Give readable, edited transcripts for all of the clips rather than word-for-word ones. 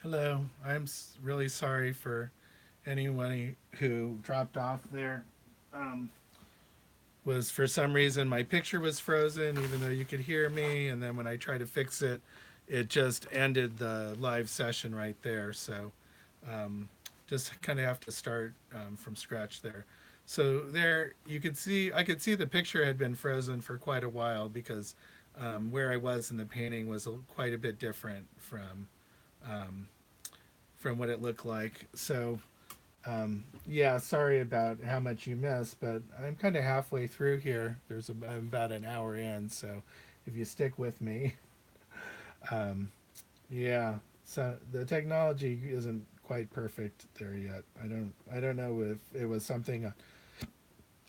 Hello. Really sorry for anyone who dropped off there. Um, was for some reason my picture was frozen, even though you could hear me, and then when I tried to fix it, it just ended the live session right there. So um, just kind of have to start from scratch there. So there, you could see I could see the picture had been frozen for quite a while because where I was in the painting was quite a bit different um, from what it looked like. So yeah, sorry about how much you missed, but I'm kind of halfway through here. I'm about an hour in, so if you stick with me, um, yeah. So the technology isn't quite perfect there yet. I don't know if it was something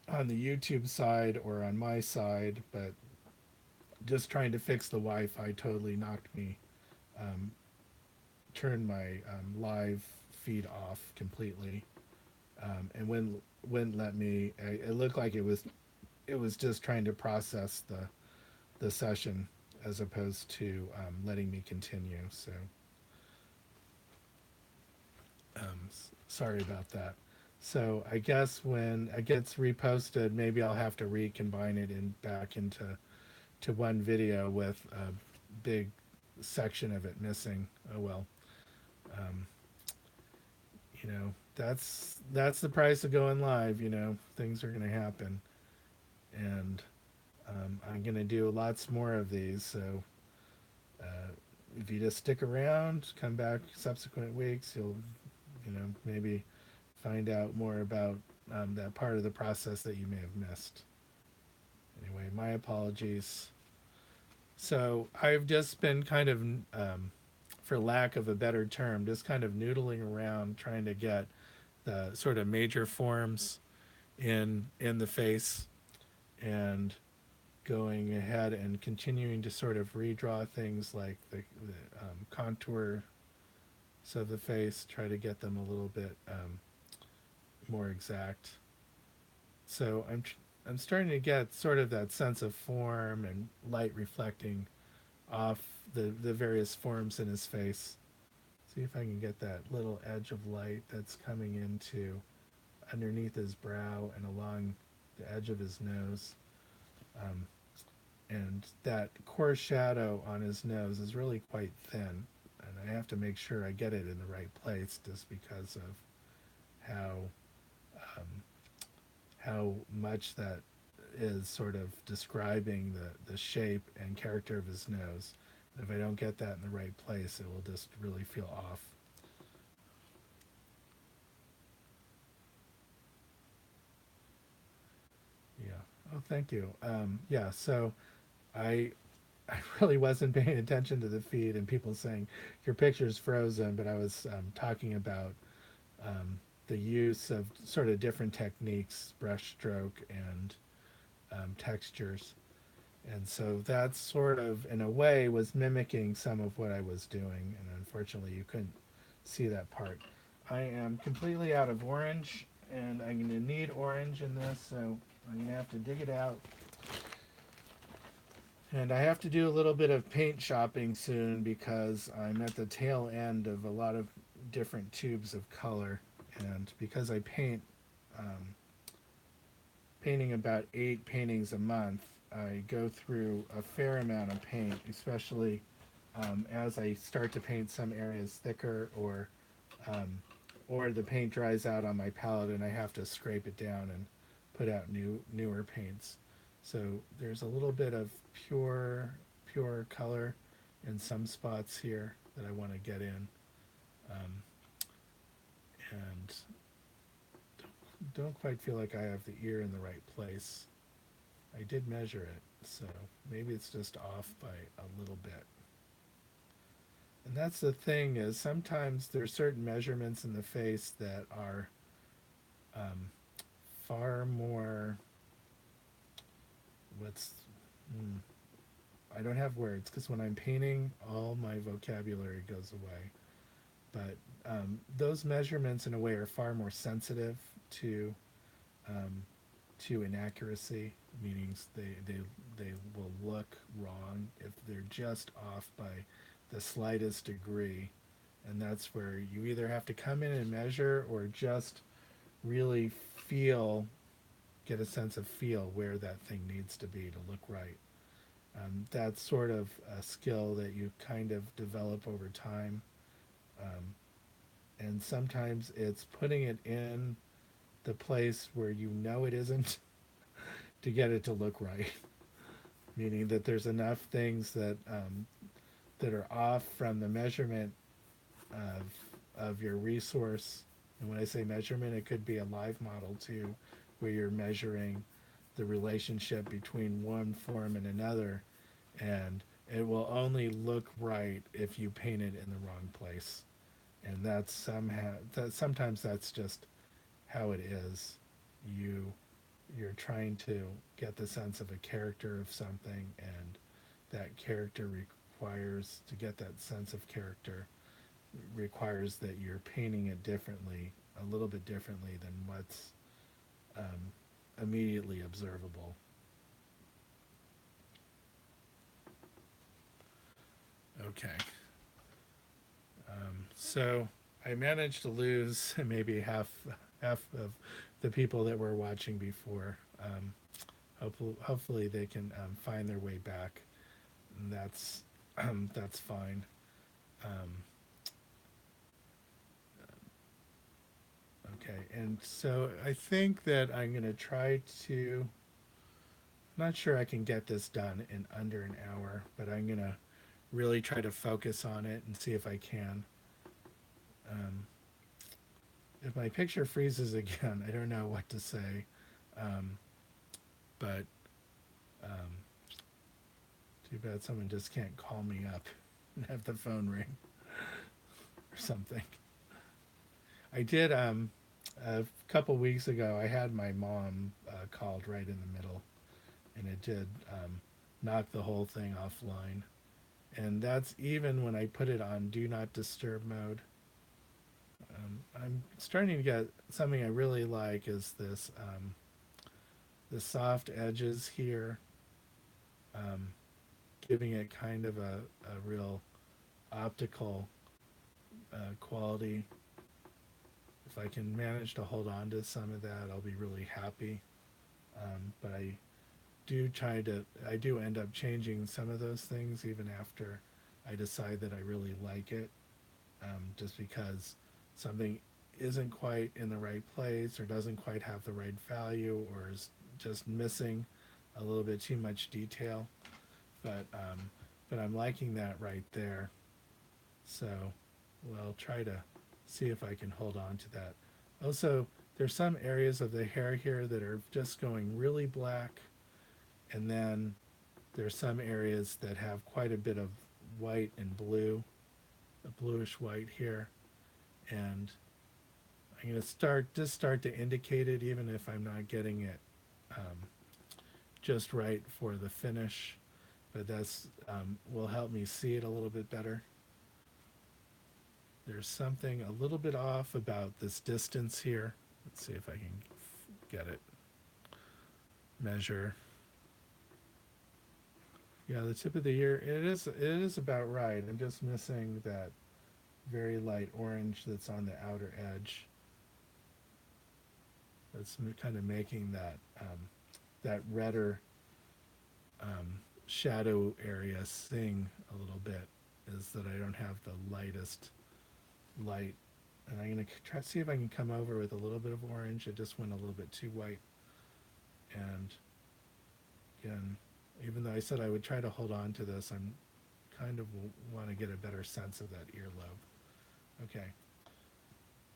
on the YouTube side or on my side, but just trying to fix the Wi-Fi totally knocked me, um, turned my live feed off completely, and wouldn't let me. It looked like it was just trying to process the session as opposed to letting me continue. So sorry about that. So I guess when it gets reposted, maybe I'll have to recombine it in back into one video with a big section of it missing. Oh well, um, that's the price of going live. Things are going to happen, and I'm going to do lots more of these. So uh, if you just stick around, come back subsequent weeks, you'll maybe find out more about that part of the process that you may have missed. Anyway, my apologies. So I've just been kind of, for lack of a better term, just kind of noodling around trying to get the sort of major forms in the face and going ahead and continuing to sort of redraw things like the contour of the face, try to get them a little bit more exact. So I'm starting to get sort of that sense of form and light reflecting off the various forms in his face. See if I can get that little edge of light that's coming into underneath his brow and along the edge of his nose. Um, and that coarse shadow on his nose is really quite thin. And I have to make sure I get it in the right place just because of how um, how much that is sort of describing the shape and character of his nose. If I don't get that in the right place, it will just really feel off. Yeah. Oh, thank you. Yeah. So I I really wasn't paying attention to the feed and people saying your picture's frozen, but I was talking about um, the use of sort of different techniques, brush stroke and textures. And so that sort of, in a way, was mimicking some of what I was doing. And unfortunately, you couldn't see that part. I am completely out of orange, and I'm going to need orange in this, so I'm going to have to dig it out. And I have to do a little bit of paint shopping soon because I'm at the tail end of a lot of different tubes of color. And because I um, painting about 8 paintings a month, I go through a fair amount of paint, especially as I start to paint some areas thicker um, or the paint dries out on my palette and I have to scrape it down and put out newer paints. So there's a little bit of pure color in some spots here that I want to get in, um, and don't quite feel like I have the ear in the right place. I did measure it, so maybe it's just off by a little bit. And that's the thing is sometimes there's certain measurements in the face that are um, far more what's hmm, I don't have words because when I'm painting, all my vocabulary goes away. But those measurements, in a way, are far more sensitive to um, to inaccuracy. Meaning they will look wrong if they're just off by the slightest degree, And that's where you either have to come in and measure or just really feel, get a sense of feel where that thing needs to be to look right. That's sort of a skill that you kind of develop over time. Um, and sometimes it's putting it in the place where you know it isn't to get it to look right. Meaning that there's enough things that are off from the measurement of your resource. And when I say measurement, it could be a live model too, where you're measuring the relationship between one form and another, and it will only look right if you paint it in the wrong place. And that's somehow that sometimes that's just how it is. You you're trying to get the sense of a character of something, and that character requires to get that sense of character requires that you're painting it differently, a little bit differently than what's um, immediately observable. Okay. So I managed to lose maybe half of the people that were watching before. Hopefully they can find their way back, and that's fine. Um, okay, and so I think that I'm gonna try to. I'm not sure I can get this done in under an hour, but I'm gonna really try to focus on it and see if I can. Um, if my picture freezes again, I don't know what to say. Um, but um, too bad someone just can't call me up and have the phone ring or something. I did a couple weeks ago. I had my mom called right in the middle, and it did knock the whole thing offline. And that's even when I put it on do not disturb mode. I'm starting to get something I really like is this the soft edges here, um, giving it kind of a real optical quality. If I can manage to hold on to some of that, I'll be really happy. But I do end up changing some of those things even after I decide that I really like it, just because something isn't quite in the right place or doesn't quite have the right value or is just missing a little bit too much detail. But but I'm liking that right there. So we'll try to see if I can hold on to that. Also, there's some areas of the hair here that are just going really black, and then there's some areas that have quite a bit of white and blue, a bluish white here, and I'm going to start to indicate it even if I'm not getting it um, just right for the finish, but that's will help me see it a little bit better. There's something a little bit off about this distance here. Let's see if I can get it. Measure. Yeah, the tip of the ear. It is about right. I'm just missing that very light orange that's on the outer edge. That's kind of making that redder shadow area sing a little bit. Is that I don't have the lightest light, and I'm gonna try to see if I can come over with a little bit of orange. It just went a little bit too white, and again, even though I said I would try to hold on to this, I'm kind of want to get a better sense of that earlobe. Okay,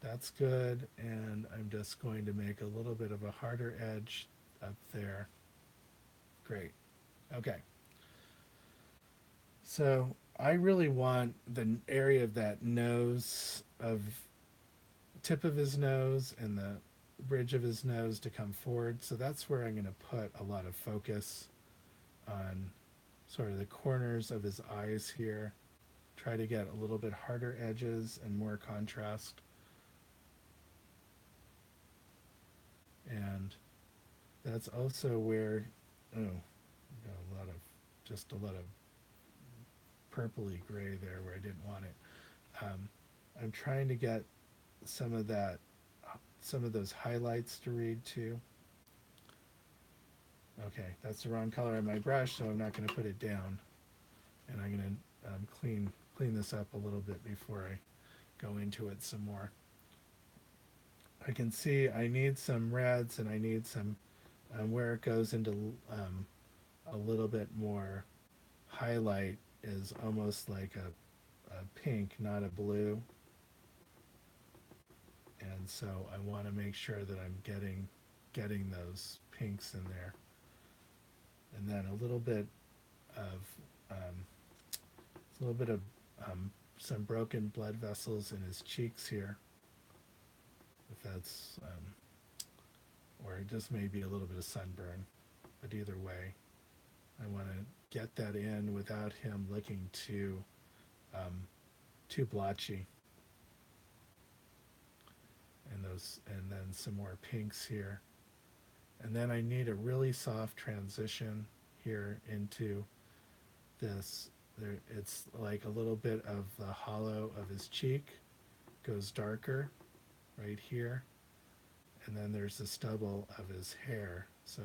that's good, and I'm just going to make a little bit of a harder edge up there. Great. Okay. So I really want the area of that nose, of tip of his nose and the bridge of his nose to come forward. So that's where I'm going to put a lot of focus on sort of the corners of his eyes here. Try to get a little bit harder edges and more contrast. And that's also where, oh, got a lot of, just a lot of purpley gray there where I didn't want it. I'm trying to get some of that, some of those highlights to read too. Okay, that's the wrong color on my brush, so I'm not going to put it down. And I'm going to clean this up a little bit before I go into it some more. I can see I need some reds and I need some where it goes into a little bit more highlight is almost like a pink, not a blue. And so I want to make sure that I'm getting those pinks in there. And then a of um, a little bit of some broken blood vessels in his cheeks here, if that's or just maybe a little bit of sunburn. But either way, I want to get that in without him looking um, too blotchy. And then some more pinks here. And then I need a really soft transition here into this. There, it's like a little bit of the hollow of his cheek goes darker right here. And then there's the stubble of his hair. So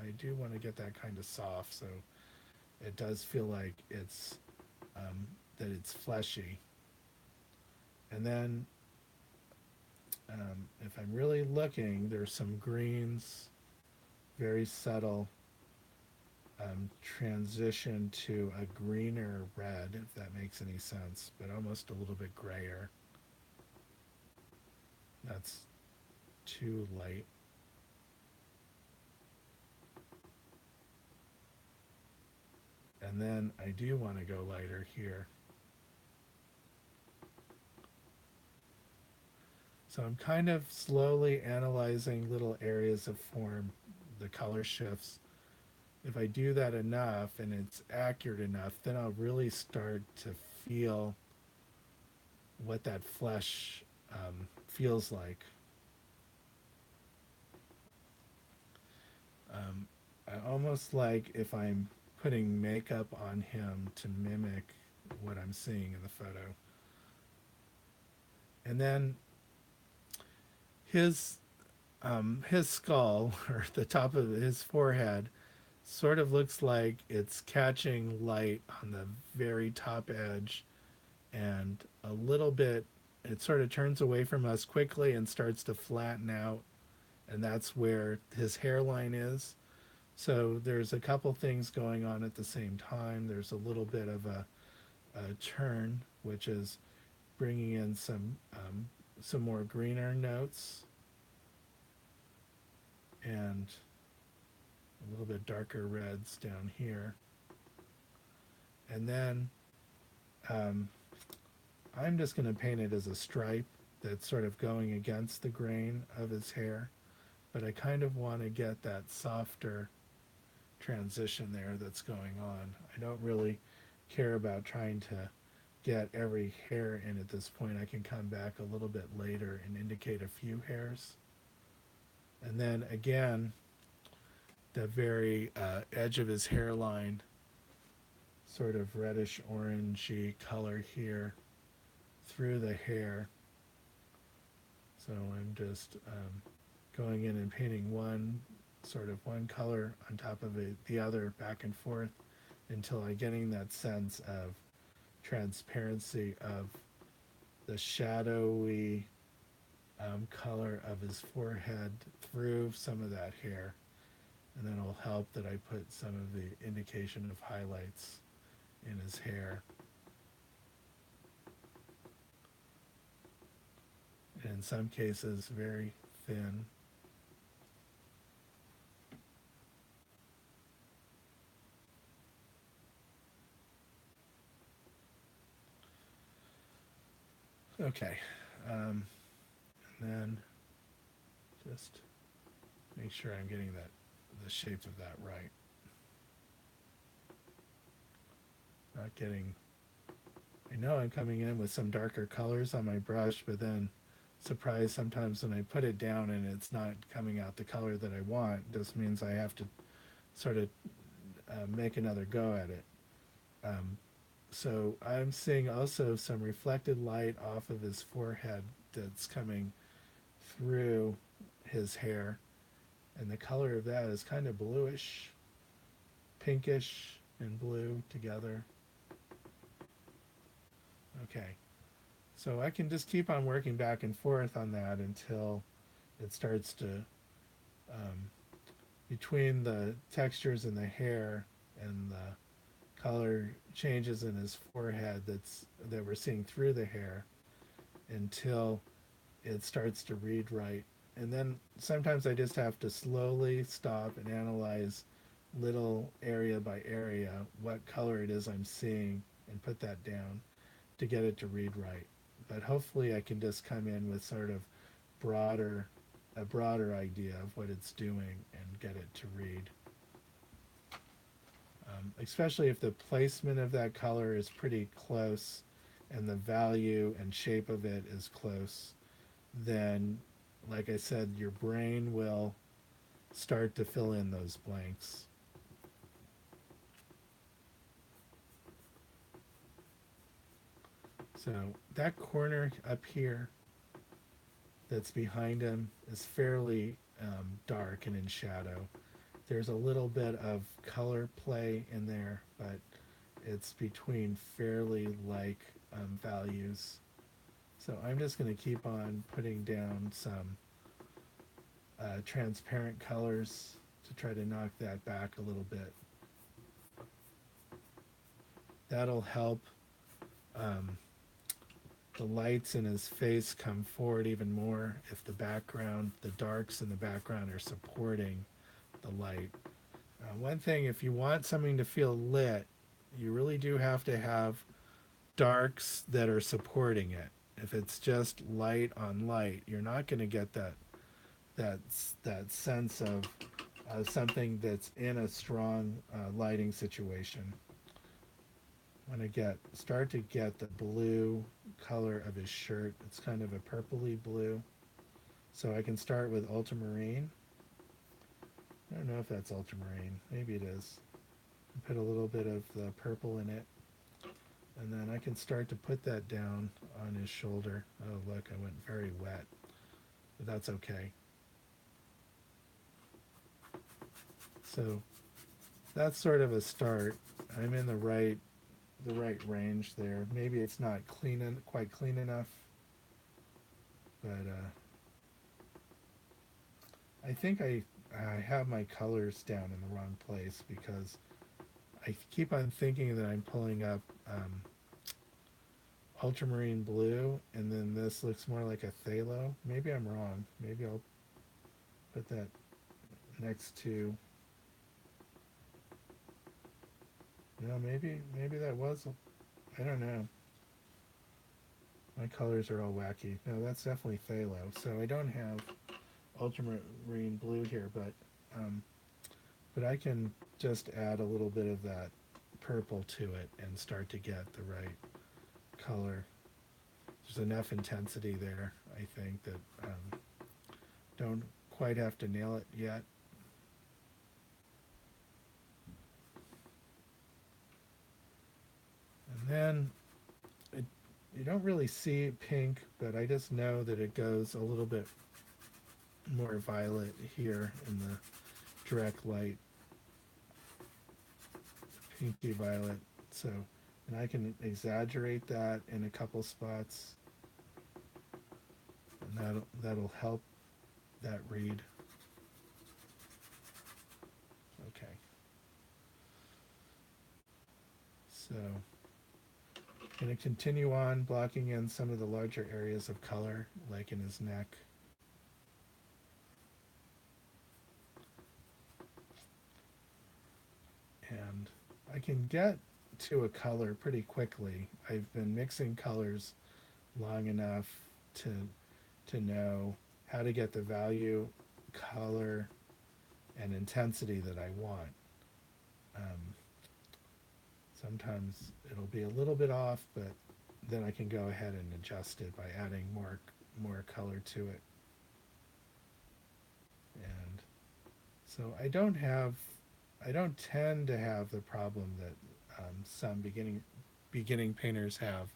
I do want to get that kind of soft so it does feel like that it's fleshy. And then if I'm really looking, there's some greens, very subtle transition to a greener red, if that makes any sense, but almost a little bit grayer. That's too light. And then I do want to go lighter here. So I'm kind of slowly analyzing little areas of form, the color shifts. If I do that enough and it's accurate enough, then I'll really start to feel what that flesh feels like. I almost like if I'm putting makeup on him to mimic what I'm seeing in the photo. And then his his skull or the top of his forehead sort of looks like it's catching light on the very top edge and a little bit it sort of turns away from us quickly and starts to flatten out, and that's where his hairline is. So there's a couple things going on at the same time. There's a little bit of a turn, which is bringing in some more greener notes and a little bit darker reds down here. And then I'm just going to paint it as a stripe that's sort of going against the grain of his hair. But I kind of want to get that softer transition there that's going on. I don't really care about trying to get every hair in at this point. I can come back a little bit later and indicate a few hairs. And then again, the very edge of his hairline, sort of reddish orangey color here through the hair. So I'm just going in and painting one color on top of the other back and forth until I'm getting that sense of transparency of the shadowy color of his forehead through some of that hair. And then it'll help that I put some of the indication of highlights in his hair. And in some cases, very thin. Okay. And then just make sure I'm getting the shape of that right. Not getting, I know I'm coming in with some darker colors on my brush, but then surprise sometimes when I put it down and it's not coming out the color that I want, just means I have to sort of make another go at it. So I'm seeing also some reflected light off of his forehead that's coming through his hair, and the color of that is kind of bluish, pinkish, and blue together. Okay, so I can just keep on working back and forth on that until it starts to, um, between the textures in the hair and the color changes in his forehead that we're seeing through the hair, until it starts to read right. And then sometimes I just have to slowly stop and analyze little area by area what color it is I'm seeing and put that down to get it to read right. But hopefully I can just come in with sort of broader a broader idea of what it's doing and get it to read. Especially if the placement of that color is pretty close and the value and shape of it is close, then, like I said, your brain will start to fill in those blanks. So that corner up here that's behind him is fairly dark and in shadow. There's a little bit of color play in there, but it's between fairly like values. So I'm just going to keep on putting down some transparent colors to try to knock that back a little bit. That'll help um, the lights in his face come forward even more if the darks in the background are supporting the light. One thing, if you want something to feel lit, you really do have to have darks that are supporting it. If it's just light on light, you're not going to get that that sense of something that's in a strong lighting situation. When I start to get the blue color of his shirt, it's kind of a purpley blue. So I can start with ultramarine. I don't know if that's ultramarine. Maybe it is. Put a little bit of the purple in it. And then I can start to put that down on his shoulder. Oh, look, I went very wet. But that's okay. So that's sort of a start. I'm in the right range there. Maybe it's not quite clean enough, but I think I have my colors down in the wrong place because I keep on thinking that I'm pulling up ultramarine blue, and then this looks more like a phthalo. Maybe I'm wrong. Maybe I'll put that next to. No, maybe that was. I don't know. My colors are all wacky. No, that's definitely phthalo. So I don't have ultramarine blue here, um, but I can just add a little bit of that purple to it and start to get the right color. There's enough intensity there, I think, that don't quite have to nail it yet. And then it, you don't really see pink, but I just know that it goes a little bit more violet here in the direct light, pinky violet. So, and I can exaggerate that in a couple spots, and that'll help that read. Okay, so I'm going to continue on blocking in some of the larger areas of color, like in his neck. And I can get to a color pretty quickly. I've been mixing colors long enough to know how to get the value, color, and intensity that I want. Um, Sometimes it'll be a little bit off, but then I can go ahead and adjust it by adding more color to it. And so I don't tend to have the problem that some beginning painters have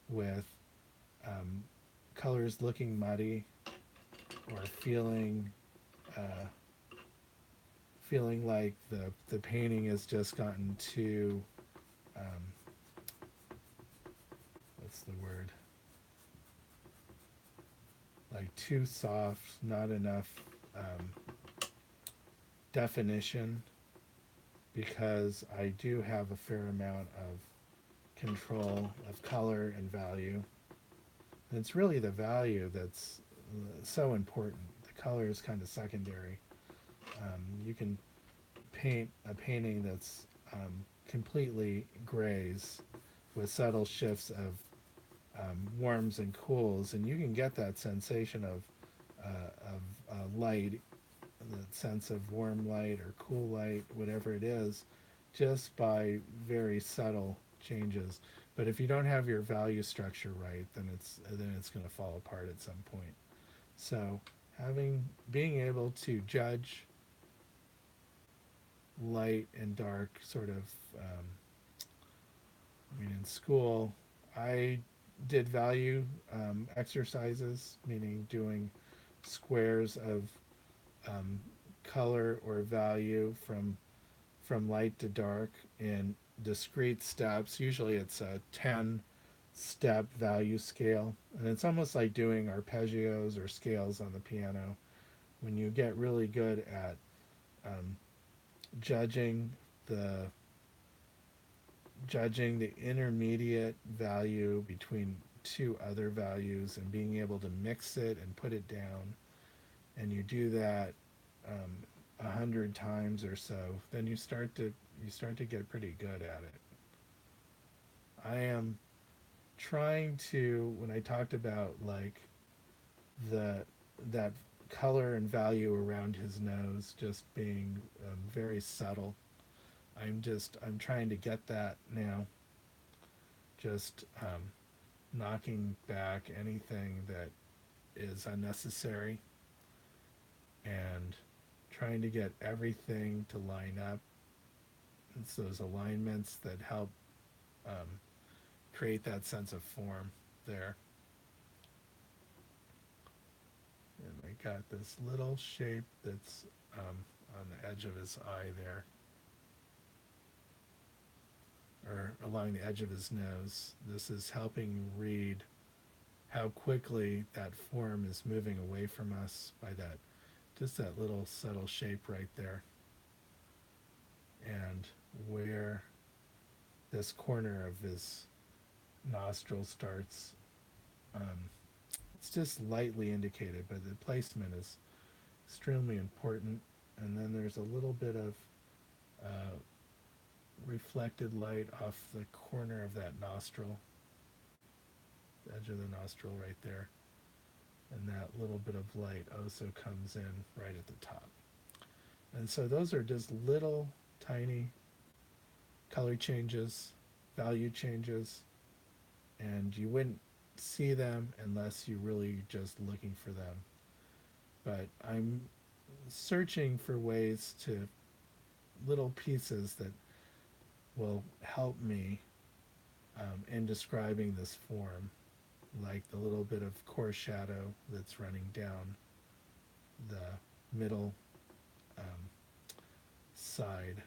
with um, colors looking muddy or uh, feeling like the painting has just gotten too um, what's the word, like too soft, not enough um, definition, because I do have a fair amount of control of color and value. And it's really the value that's so important. The color is kind of secondary. You can paint a painting that's completely grays with subtle shifts of warms and cools, and you can get that sensation of light, the sense of warm light or cool light, whatever it is, just by very subtle changes. But if you don't have your value structure right, then it's going to fall apart at some point. So being able to judge light and dark sort of I mean, in school, I did value exercises, meaning doing squares of um, color or value from light to dark in discrete steps. Usually, it's a 10-step value scale, and it's almost like doing arpeggios or scales on the piano. When you get really good at um, judging the the intermediate value between two other values and being able to mix it and put it down, and you do that 100 times or so, then you start to get pretty good at it. I am trying to, when I talked about like the that color and value around his nose just being very subtle, I'm trying to get that now, just knocking back anything that is unnecessary and trying to get everything to line up. It's those alignments that help um, create that sense of form there. And I got this little shape that's on the edge of his eye there, or along the edge of his nose. This is helping read how quickly that form is moving away from us by just that little subtle shape right there, and where this corner of his nostril starts. Um, it's just lightly indicated, but the placement is extremely important. And then there's a little bit of uh, reflected light off the corner of that nostril, the edge of the nostril right there. And that little bit of light also comes in right at the top. And so those are just little tiny color changes, value changes, and you wouldn't see them unless you're really just looking for them. But I'm searching for ways to, little pieces that will help me in describing this form, like the little bit of coarse shadow that's running down the middle um, side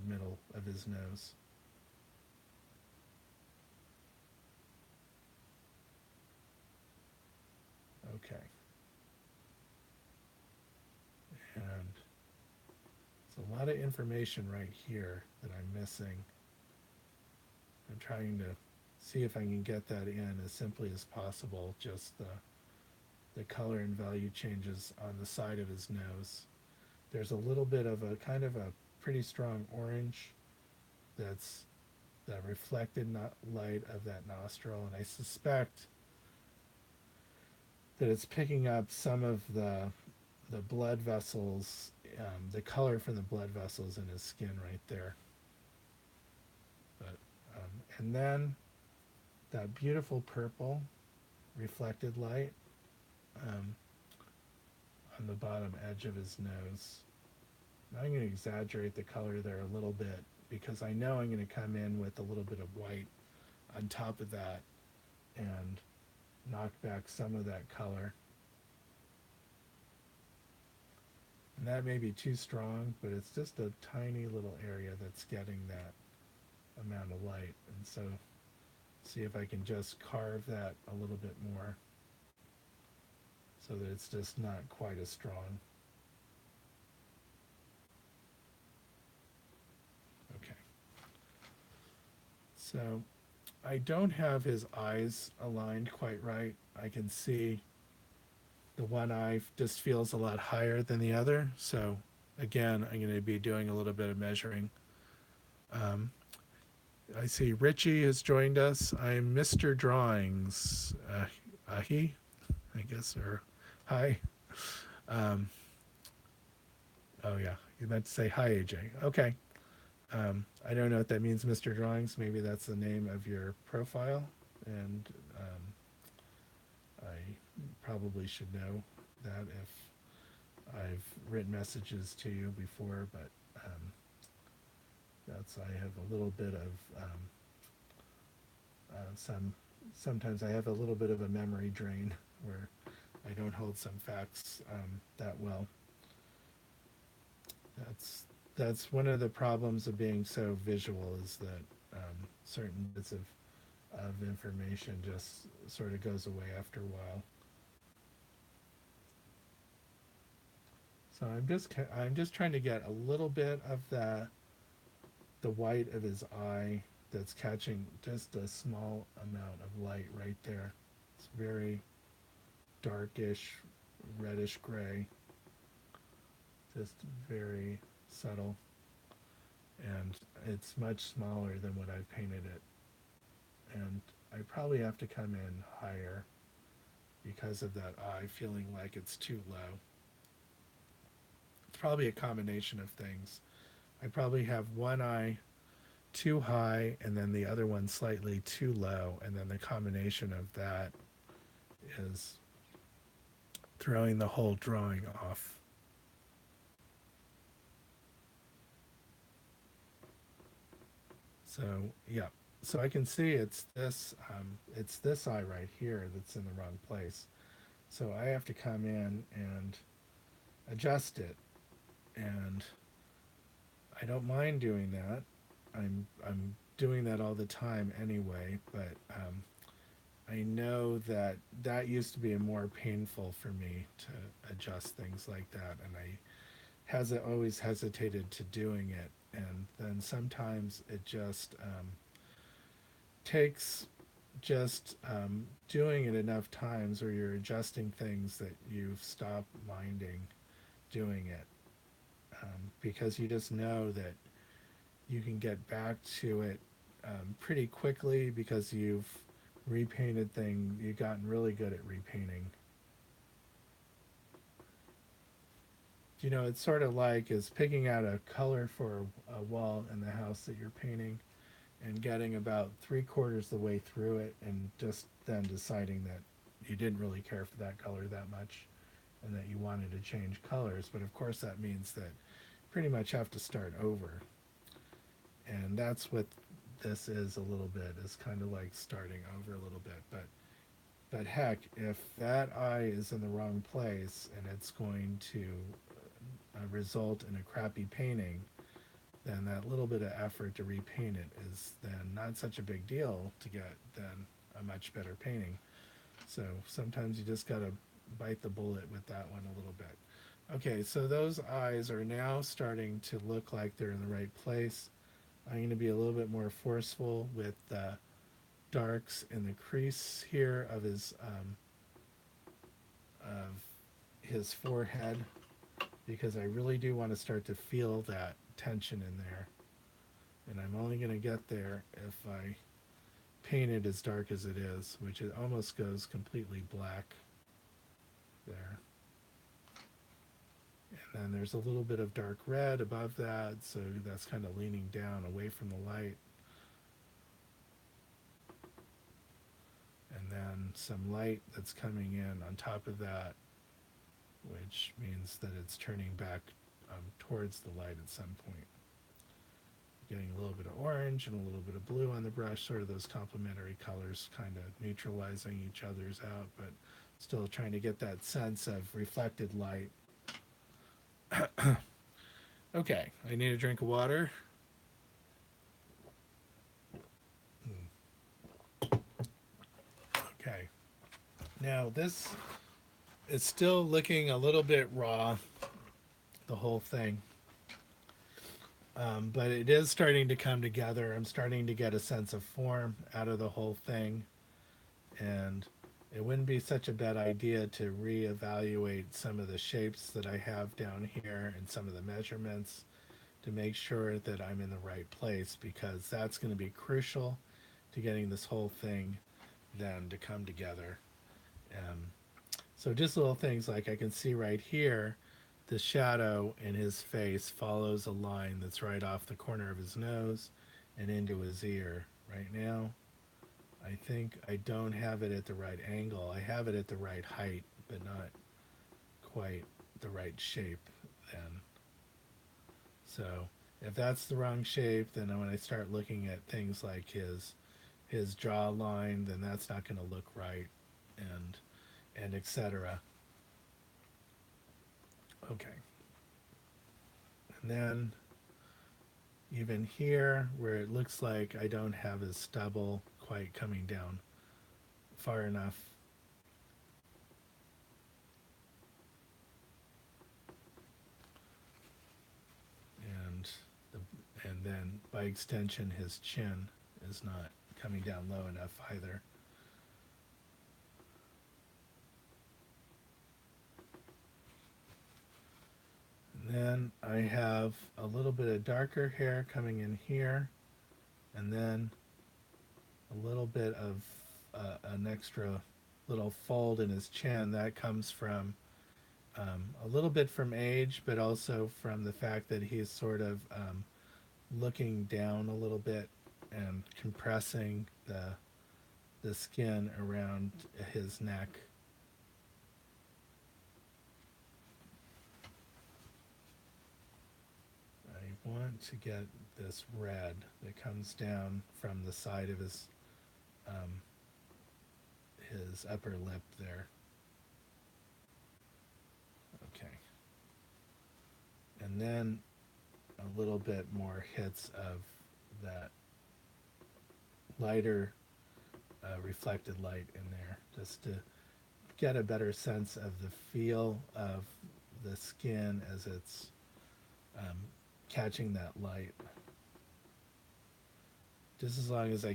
middle of his nose. Okay, and there's a lot of information right here that I'm missing. I'm trying to see if I can get that in as simply as possible, just the color and value changes on the side of his nose. There's a little bit of a kind of a pretty strong orange that's the reflected light of that nostril, and I suspect that it's picking up some of the blood vessels, the color from the blood vessels in his skin right there. But and then that beautiful purple reflected light um, on the bottom edge of his nose. Now I'm going to exaggerate the color there a little bit because I know I'm going to come in with a little bit of white on top of that and knock back some of that color. And that may be too strong, but it's just a tiny little area that's getting that amount of light. And so see if I can just carve that a little bit more so that it's just not quite as strong. Okay. So I don't have his eyes aligned quite right. I can see the one eye just feels a lot higher than the other. So again, I'm going to be doing a little bit of measuring. Um, I see Richie has joined us. I'm Mr. Drawings. He, I guess, or hi. Um, oh yeah, you meant to say hi, AJ. Okay. I don't know what that means, Mr. Drawings. Maybe that's the name of your profile, and I probably should know that if I've written messages to you before, but that's I have a little bit of sometimes I have a little bit of a memory drain where I don't hold some facts that well. That's one of the problems of being so visual is that certain bits of information just sort of goes away after a while. So I'm just trying to get a little bit of the white of his eye that's catching just a small amount of light right there. It's very darkish, reddish gray, just very subtle. And it's much smaller than what I've painted it. And I probably have to come in higher because of that eye feeling like it's too low. It's probably a combination of things. I probably have one eye too high and then the other one slightly too low, and then the combination of that is throwing the whole drawing off. So yeah, so I can see it's this eye right here that's in the wrong place. So I have to come in and adjust it, and I don't mind doing that. I'm doing that all the time anyway, but I know that that used to be more painful for me to adjust things like that, and I has always hesitated to doing it, and then sometimes it just takes just doing it enough times where you're adjusting things that you stop minding doing it, because you just know that you can get back to it pretty quickly because you've repainted thing. You've gotten really good at repainting. You know, it's sort of like is picking out a color for a wall in the house that you're painting and getting about 3/4 the way through it and just then deciding that you didn't really care for that color that much and that you wanted to change colors. But of course that means that you pretty much have to start over. And that's what this is a little bit, is kind of like starting over a little bit. But heck, if that eye is in the wrong place and it's going to result in a crappy painting, then that little bit of effort to repaint it is then not such a big deal to get then a much better painting. So sometimes you just got to bite the bullet with that one a little bit. Okay, so those eyes are now starting to look like they're in the right place. I'm going to be a little bit more forceful with the darks in the crease here of his forehead, because I really do want to start to feel that tension in there. And I'm only going to get there if I paint it as dark as it is, which it almost goes completely black there. And then there's a little bit of dark red above that, so that's kind of leaning down away from the light. And then some light that's coming in on top of that, which means that it's turning back towards the light at some point. getting a little bit of orange and a little bit of blue on the brush, sort of those complementary colors kind of neutralizing each other's out, but still trying to get that sense of reflected light. Okay, I need a drink of water. Okay, now this is still looking a little bit raw, the whole thing. But it is starting to come together. I'm starting to get a sense of form out of the whole thing. And it wouldn't be such a bad idea to reevaluate some of the shapes that I have down here and some of the measurements to make sure that I'm in the right place, because that's going to be crucial to getting this whole thing then to come together. Um, so just little things like I can see right here, the shadow in his face follows a line that's right off the corner of his nose and into his ear. Right now, I think I don't have it at the right angle. I have it at the right height, but not quite the right shape then. So if that's the wrong shape, then when I start looking at things like his jawline, then that's not going to look right, and etc. Okay. And then even here where it looks like I don't have his stubble quite coming down far enough, and the, and then by extension his chin is not coming down low enough either. And then I have a little bit of darker hair coming in here, and then a little bit of an extra little fold in his chin. That comes from a little bit from age, but also from the fact that he's sort of looking down a little bit and compressing the skin around his neck. I want to get this red that comes down from the side of um, his upper lip there. Okay. And then a little bit more hits of that lighter reflected light in there, just to get a better sense of the feel of the skin as it's um, catching that light. Just as long as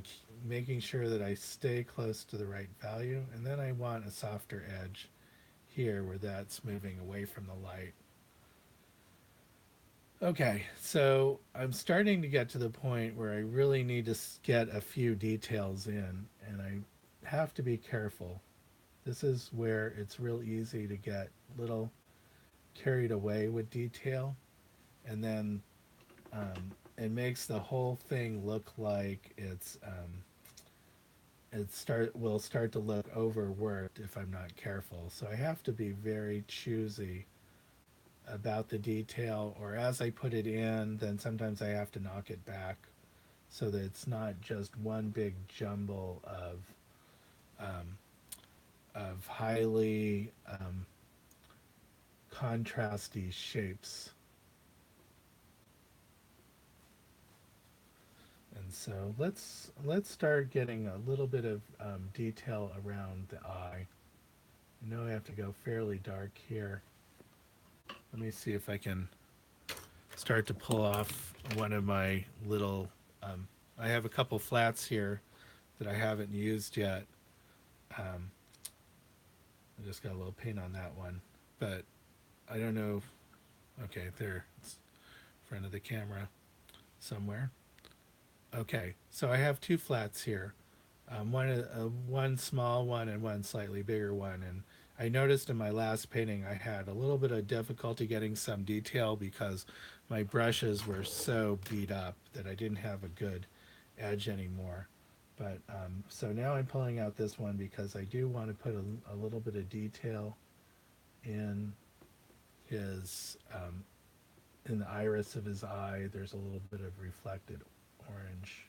making sure that I stay close to the right value, and then I want a softer edge here where that's moving away from the light. Okay, so I'm starting to get to the point where I really need to get a few details in, and I have to be careful. This is where it's real easy to get little carried away with detail, and then it makes the whole thing look like will start to look overworked if I'm not careful. So I have to be very choosy about the detail, or as I put it in, then sometimes I have to knock it back so that it's not just one big jumble um, of highly contrasty shapes. And so let's start getting a little bit of detail around the eye. I know I have to go fairly dark here. Let me see if I can start to pull off one of my little. I have a couple flats here that I haven't used yet. Um, I just got a little paint on that one, but I don't know. Okay, there, it's in front of the camera somewhere. Okay, so I have two flats here, one small one and one slightly bigger one. And I noticed in my last painting I had a little bit of difficulty getting some detail because my brushes were so beat up that I didn't have a good edge anymore. But so now I'm pulling out this one because I do want to put a little bit of detail in his in the iris of his eye, there's a little bit of reflected orange.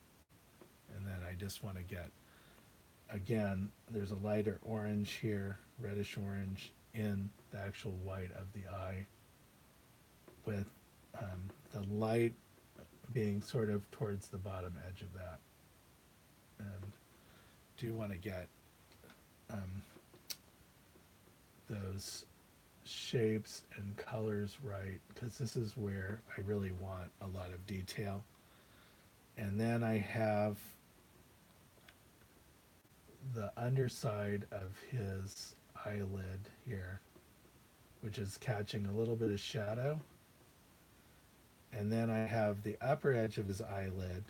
And then I just want to get, again, there's a lighter orange here, reddish orange, in the actual white of the eye, with the light being sort of towards the bottom edge of that. And do want to get um, those shapes and colors right, because this is where I really want a lot of detail. And then I have the underside of his eyelid here, which is catching a little bit of shadow. And then I have the upper edge of his eyelid,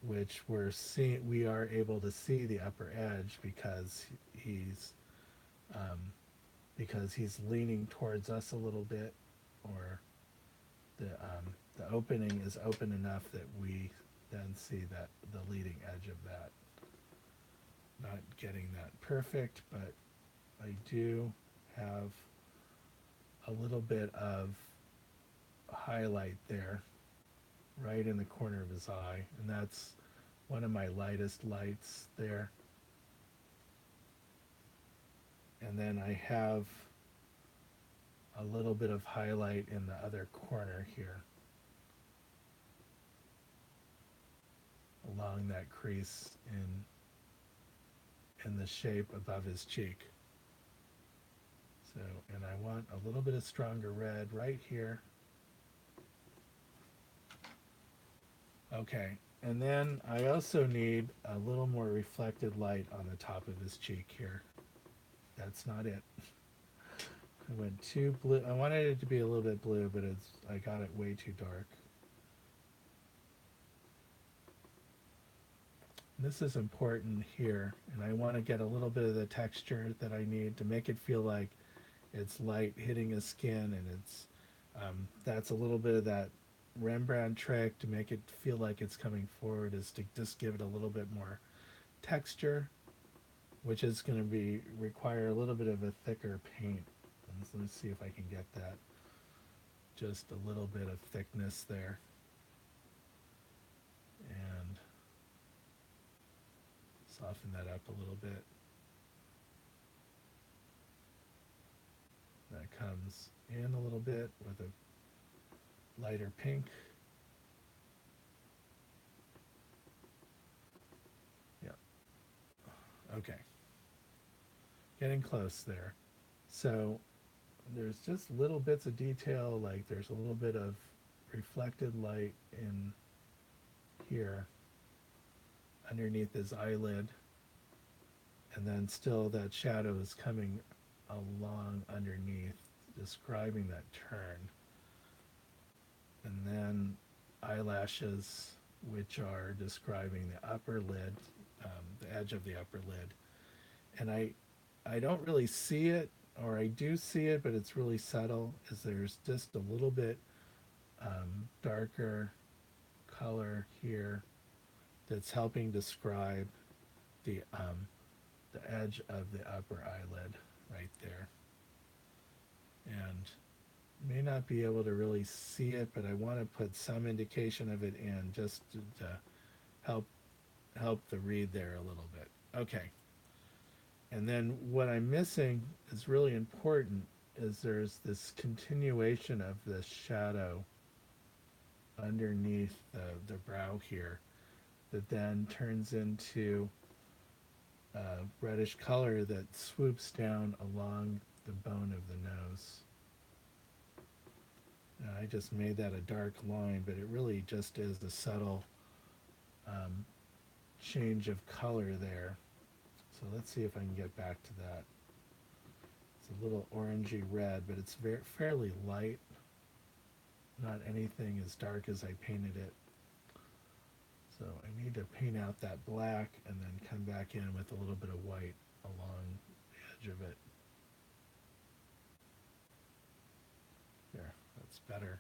which we are able to see the upper edge he's um, because he's leaning towards us a little bit, or the opening is open enough that we then see that the leading edge of that. Not getting that perfect, but I do have a little bit of highlight there right in the corner of his eye, and that's one of my lightest lights there. And then I have a little bit of highlight in the other corner here along that crease in the shape above his cheek. So, and I want a little bit of stronger red right here. Okay, and then I also need a little more reflected light on the top of his cheek here. That's not it. I went too blue. I wanted it to be a little bit blue, but I got it way too dark. This is important here, and I want to get a little bit of the texture that I need to make it feel like it's light hitting his skin, and that's a little bit of that Rembrandt trick to make it feel like it's coming forward, is to just give it a little bit more texture, which is going to require a little bit of a thicker paint. And so let's see if I can get that, just a little bit of thickness there, and soften that up a little bit. That comes in a little bit with a lighter pink. Yeah. Okay. Getting close there. So there's just little bits of detail, like there's a little bit of reflected light in here underneath his eyelid, and then still that shadow is coming along underneath, describing that turn. And then eyelashes, which are describing the upper lid, the edge of the upper lid. And I don't really see it, or I do see it, but it's really subtle, is there's just a little bit darker color here that's helping describe the edge of the upper eyelid right there. And may not be able to really see it, but I want to put some indication of it in, just to help the read there a little bit. Okay. And then what I'm missing is really important, is there's this continuation of this shadow underneath the brow here that then turns into a reddish color that swoops down along the bone of the nose. Now, I just made that a dark line, but it really just is a subtle change of color there. So let's see if I can get back to that. It's a little orangey red, but it's fairly light. Not anything as dark as I painted it. So I need to paint out that black and then come back in with a little bit of white along the edge of it. There, that's better.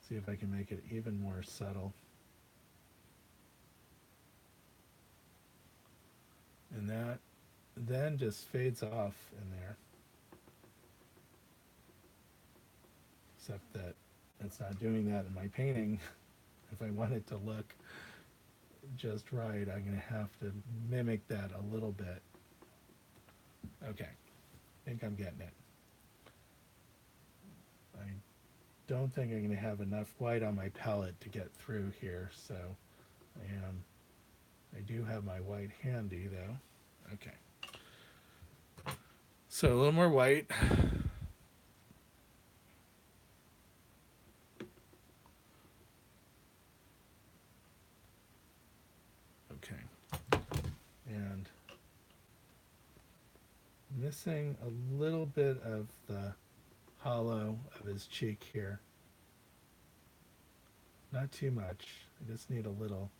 See if I can make it even more subtle. And that then just fades off in there. except that it's not doing that in my painting. If I want it to look just right, I'm going to have to mimic that a little bit. Okay, I think I'm getting it. I don't think I'm going to have enough white on my palette to get through here, so I do have my white handy though. Okay. So a little more white. Okay. And missing a little bit of the hollow of his cheek here. Not too much. I just need a little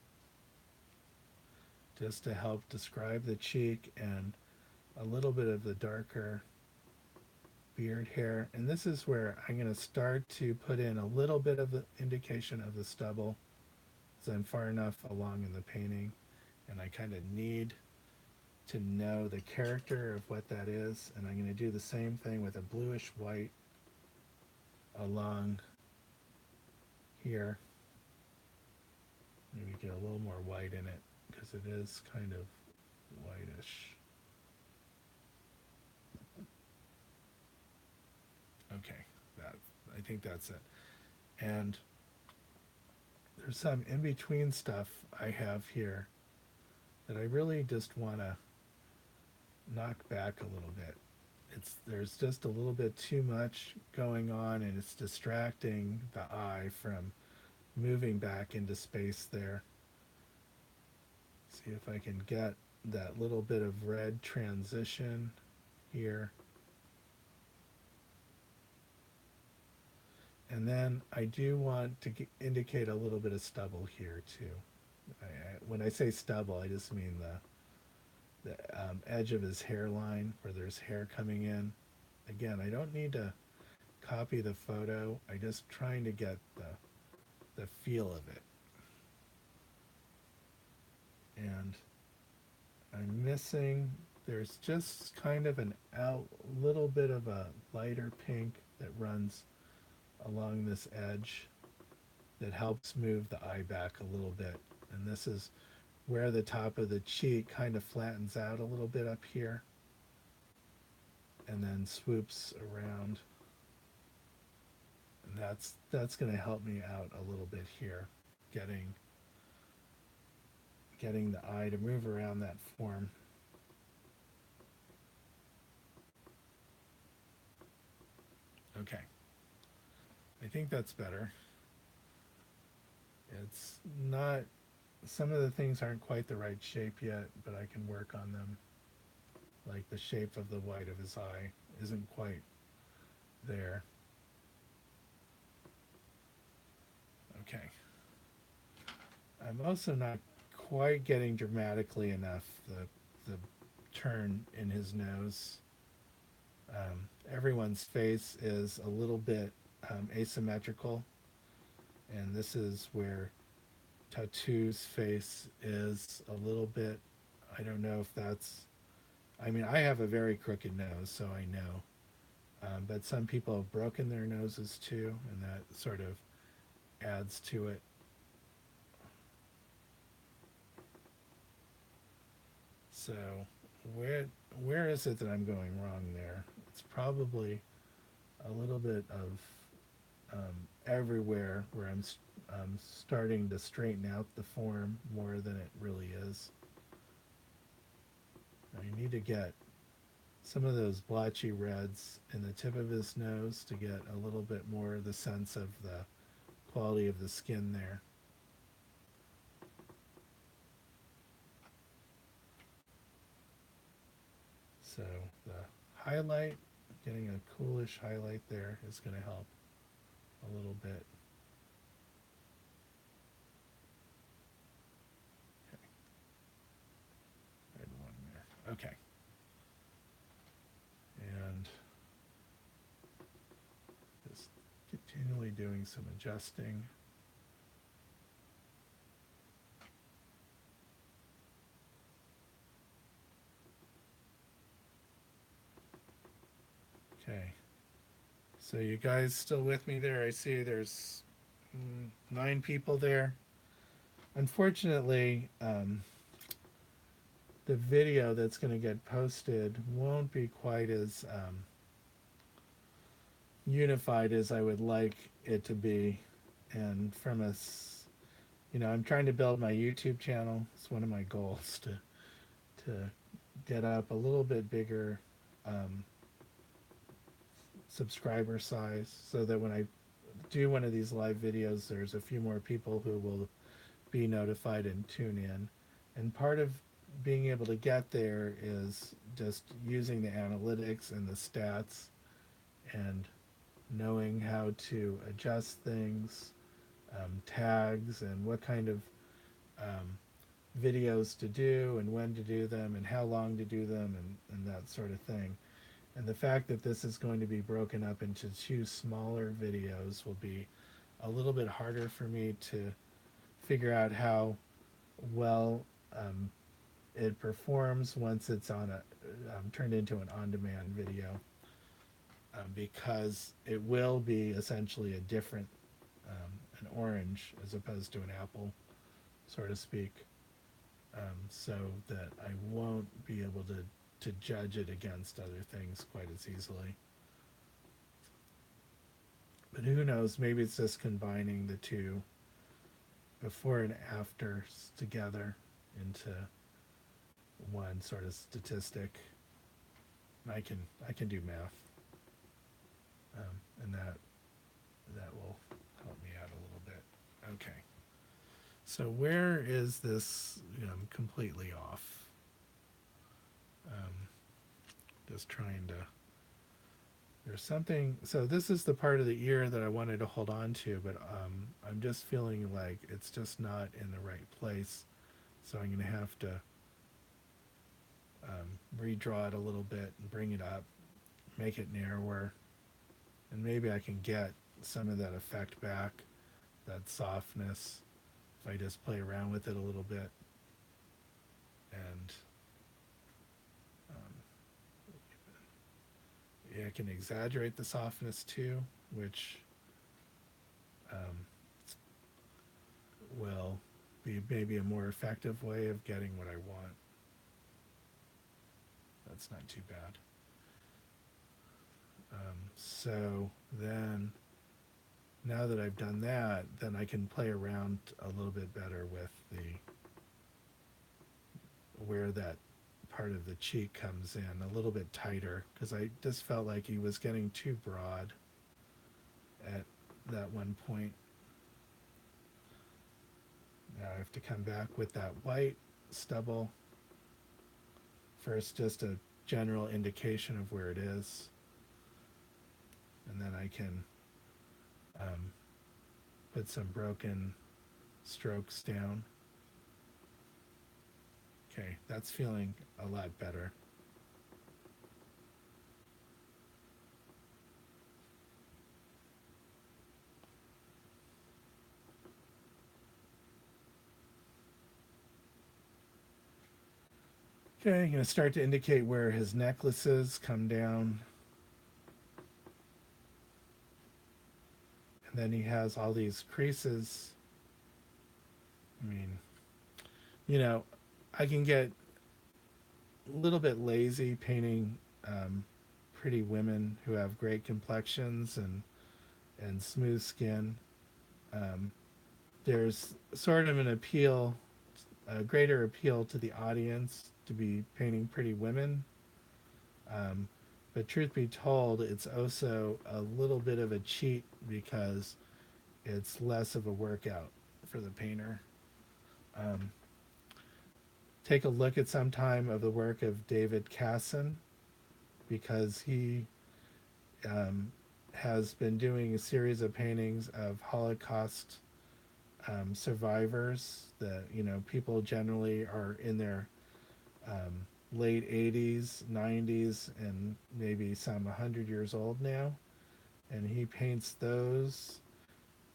just to help describe the cheek and a little bit of the darker beard hair. And this is where I'm going to start to put in a little bit of the indication of the stubble, so I'm far enough along in the painting and I kind of need to know the character of what that is. And I'm going to do the same thing with a bluish white along here. Maybe get a little more white in it because it is kind of whitish. Okay, I think that's it. And there's some in-between stuff I have here that I really just want to knock back a little bit. There's just a little bit too much going on and it's distracting the eye from moving back into space there. See if I can get that little bit of red transition here. And then I do want to indicate a little bit of stubble here too. When I say stubble, I just mean the edge of his hairline where there's hair coming in. Again, I don't need to copy the photo. I'm just trying to get the feel of it. And I'm missing, there's just kind of little bit of a lighter pink that runs along this edge that helps move the eye back a little bit. And this is where the top of the cheek kind of flattens out a little bit up here and then swoops around. And that's going to help me out a little bit here, getting the eye to move around that form. Okay. I think that's better. It's not, some of the things aren't quite the right shape yet, but I can work on them. Like the shape of the white of his eye isn't quite there. Okay. I'm also not quite getting dramatically enough the turn in his nose. Everyone's face is a little bit asymmetrical, and this is where Tattoo's face is a little bit, I don't know if that's, I mean, I have a very crooked nose, so I know. But some people have broken their noses too, and that sort of adds to it. So where is it that I'm going wrong there? It's probably a little bit of everywhere where I'm starting to straighten out the form more than it really is. I need to get some of those blotchy reds in the tip of his nose to get a little bit more of the sense of the quality of the skin there. So the highlight, getting a coolish highlight there is going to help a little bit. Okay. Red one there. Okay. And just continually doing some adjusting. Okay. So you guys still with me there? I see there's 9 people there. Unfortunately, the video that's going to get posted won't be quite as unified as I would like it to be. And from I'm trying to build my YouTube channel. It's one of my goals to get up a little bit bigger um, subscriber size, so that when I do one of these live videos, there's a few more people who will be notified and tune in. And part of being able to get there is just using the analytics and the stats and knowing how to adjust things, tags, and what kind of um, videos to do and when to do them and how long to do them and that sort of thing. And the fact that this is going to be broken up into 2 smaller videos will be a little bit harder for me to figure out how well it performs once it's turned into an on-demand video, because it will be essentially a different an orange as opposed to an apple, so to speak, so that I won't be able to judge it against other things quite as easily. But who knows? Maybe it's just combining the two before and after together into one sort of statistic. I can do math, and that will help me out a little bit. Okay. So where is this completely off? Um, just trying to. There's something. So this is the part of the ear that I wanted to hold on to, but I'm just feeling like it's just not in the right place. So I'm going to have to redraw it a little bit and bring it up, make it narrower, and maybe I can get some of that effect back, that softness, if I just play around with it a little bit. And yeah, I can exaggerate the softness too, which um, will be maybe a more effective way of getting what I want. That's not too bad. So then, now that I've done that, then I can play around a little bit better with where that part of the cheek comes in a little bit tighter, because I just felt like he was getting too broad at that one point. Now I have to come back with that white stubble. First, just a general indication of where it is, and then I can put some broken strokes down. Okay, that's feeling a lot better. Okay, I'm going to start to indicate where his necklaces come down. And then he has all these creases. I mean, I can get a little bit lazy painting pretty women who have great complexions and smooth skin. Um, there's sort of an appeal, a greater appeal to the audience to be painting pretty women. Um, but truth be told, it's also a little bit of a cheat because it's less of a workout for the painter. Um, Take a look at some time of the work of David Casson, because he um, has been doing a series of paintings of Holocaust survivors. That people generally are in their late 80s, 90s, and maybe some 100 years old now, and he paints those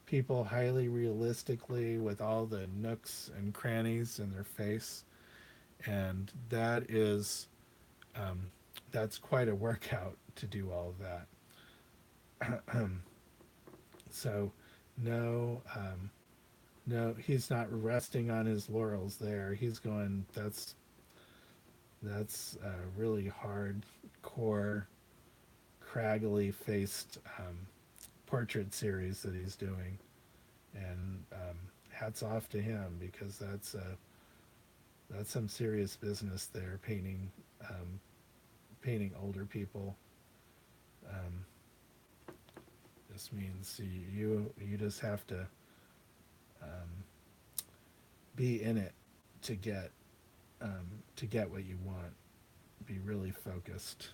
people highly realistically with all the nooks and crannies in their face, and um, that's quite a workout to do all of that. So no, no, he's not resting on his laurels there. He's going, that's a really hardcore, craggly faced portrait series that he's doing. And hats off to him because that's some serious business there, um, painting older people. Um, just means you just have to um, be in it to get to get what you want. Be really focused.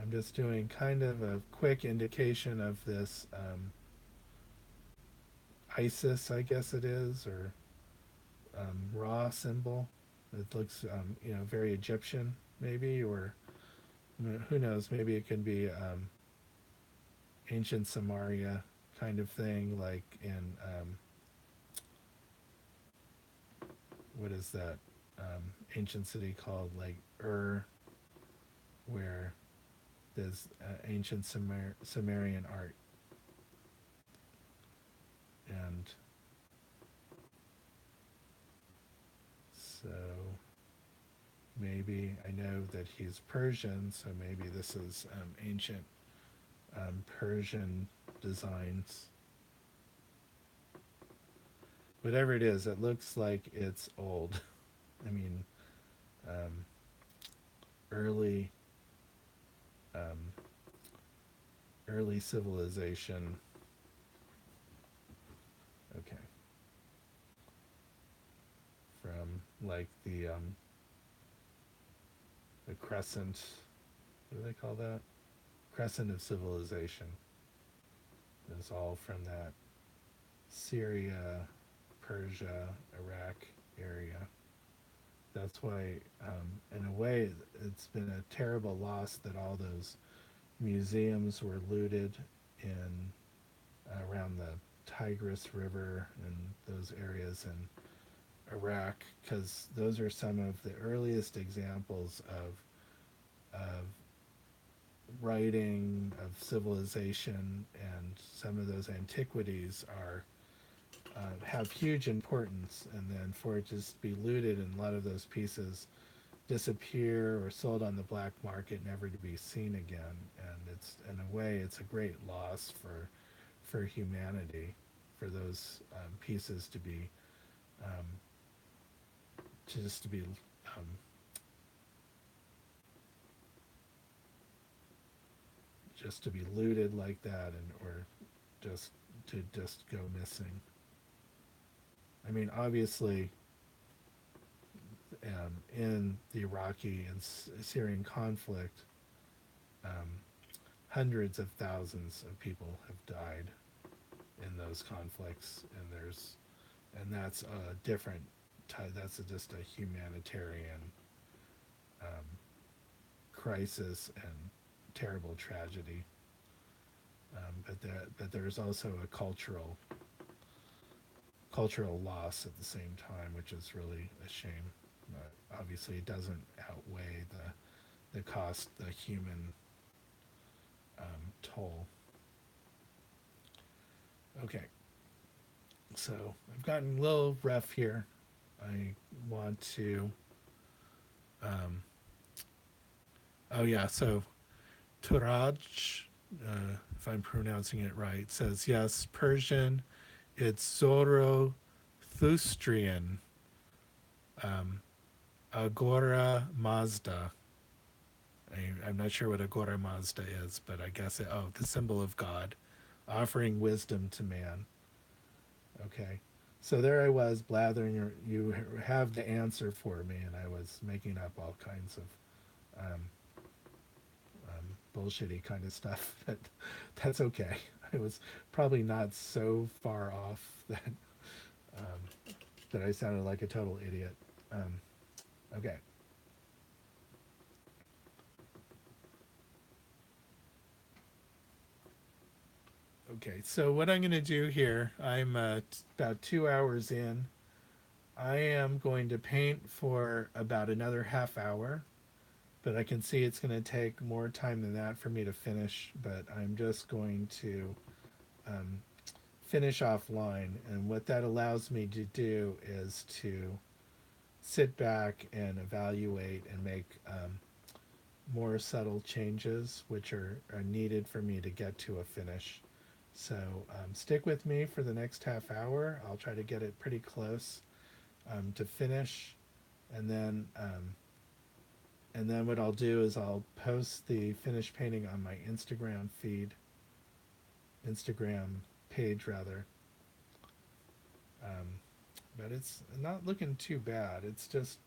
I'm just doing kind of a quick indication of this ISIS, I guess it is, or Ra symbol. It looks, very Egyptian, maybe, or who knows? Maybe it can be ancient Samaria kind of thing, like in what is that ancient city called, like where there's ancient Sumerian art, and so maybe I know that he's Persian, so maybe this is ancient Persian designs. Whatever it is, it looks like it's old. I mean, um, early, um, early civilization. Okay, from like the crescent. What do they call that? Crescent of civilization. It's all from that Syria, Persia, Iraq area. That's why, in a way, it's been a terrible loss that all those museums were looted in around the Tigris River and those areas in Iraq, because those are some of the earliest examples of writing, of civilization, and some of those antiquities are have huge importance, and then for it to just be looted and a lot of those pieces disappear or sold on the black market, never to be seen again. And it's, in a way, it's a great loss for humanity, for those pieces to be um, to just to be um, just to be looted like that, and or just to just go missing. I mean, obviously, in the Iraqi and Syrian conflict, um, hundreds of thousands of people have died in those conflicts, and that's a different that's just a humanitarian um, crisis and terrible tragedy. But there's also a cultural loss at the same time, which is really a shame. But obviously, it doesn't outweigh the cost, the human toll. Okay, so I've gotten a little rough here. I want to. Um, oh yeah, so Tooradj, if I'm pronouncing it right, says yes. Persian, it's Zoroastrian. Um, Agora Mazda. I'm not sure what Agora Mazda is, but I guess the symbol of God, offering wisdom to man. Okay. So there I was blathering. You have the answer for me, and I was making up all kinds of um, bullshitty kind of stuff. But that's okay. I was probably not so far off that I sounded like a total idiot. Um, okay. Okay. So what I'm going to do here, I'm about 2 hours in. I am going to paint for about another half hour, but I can see it's going to take more time than that for me to finish, but I'm just going to um, finish offline. And what that allows me to do is to sit back and evaluate and make more subtle changes which are needed for me to get to a finish. So stick with me for the next half hour. I'll try to get it pretty close to finish, and then what I'll do is I'll post the finished painting on my Instagram page rather. Um, but it's not looking too bad. It's just,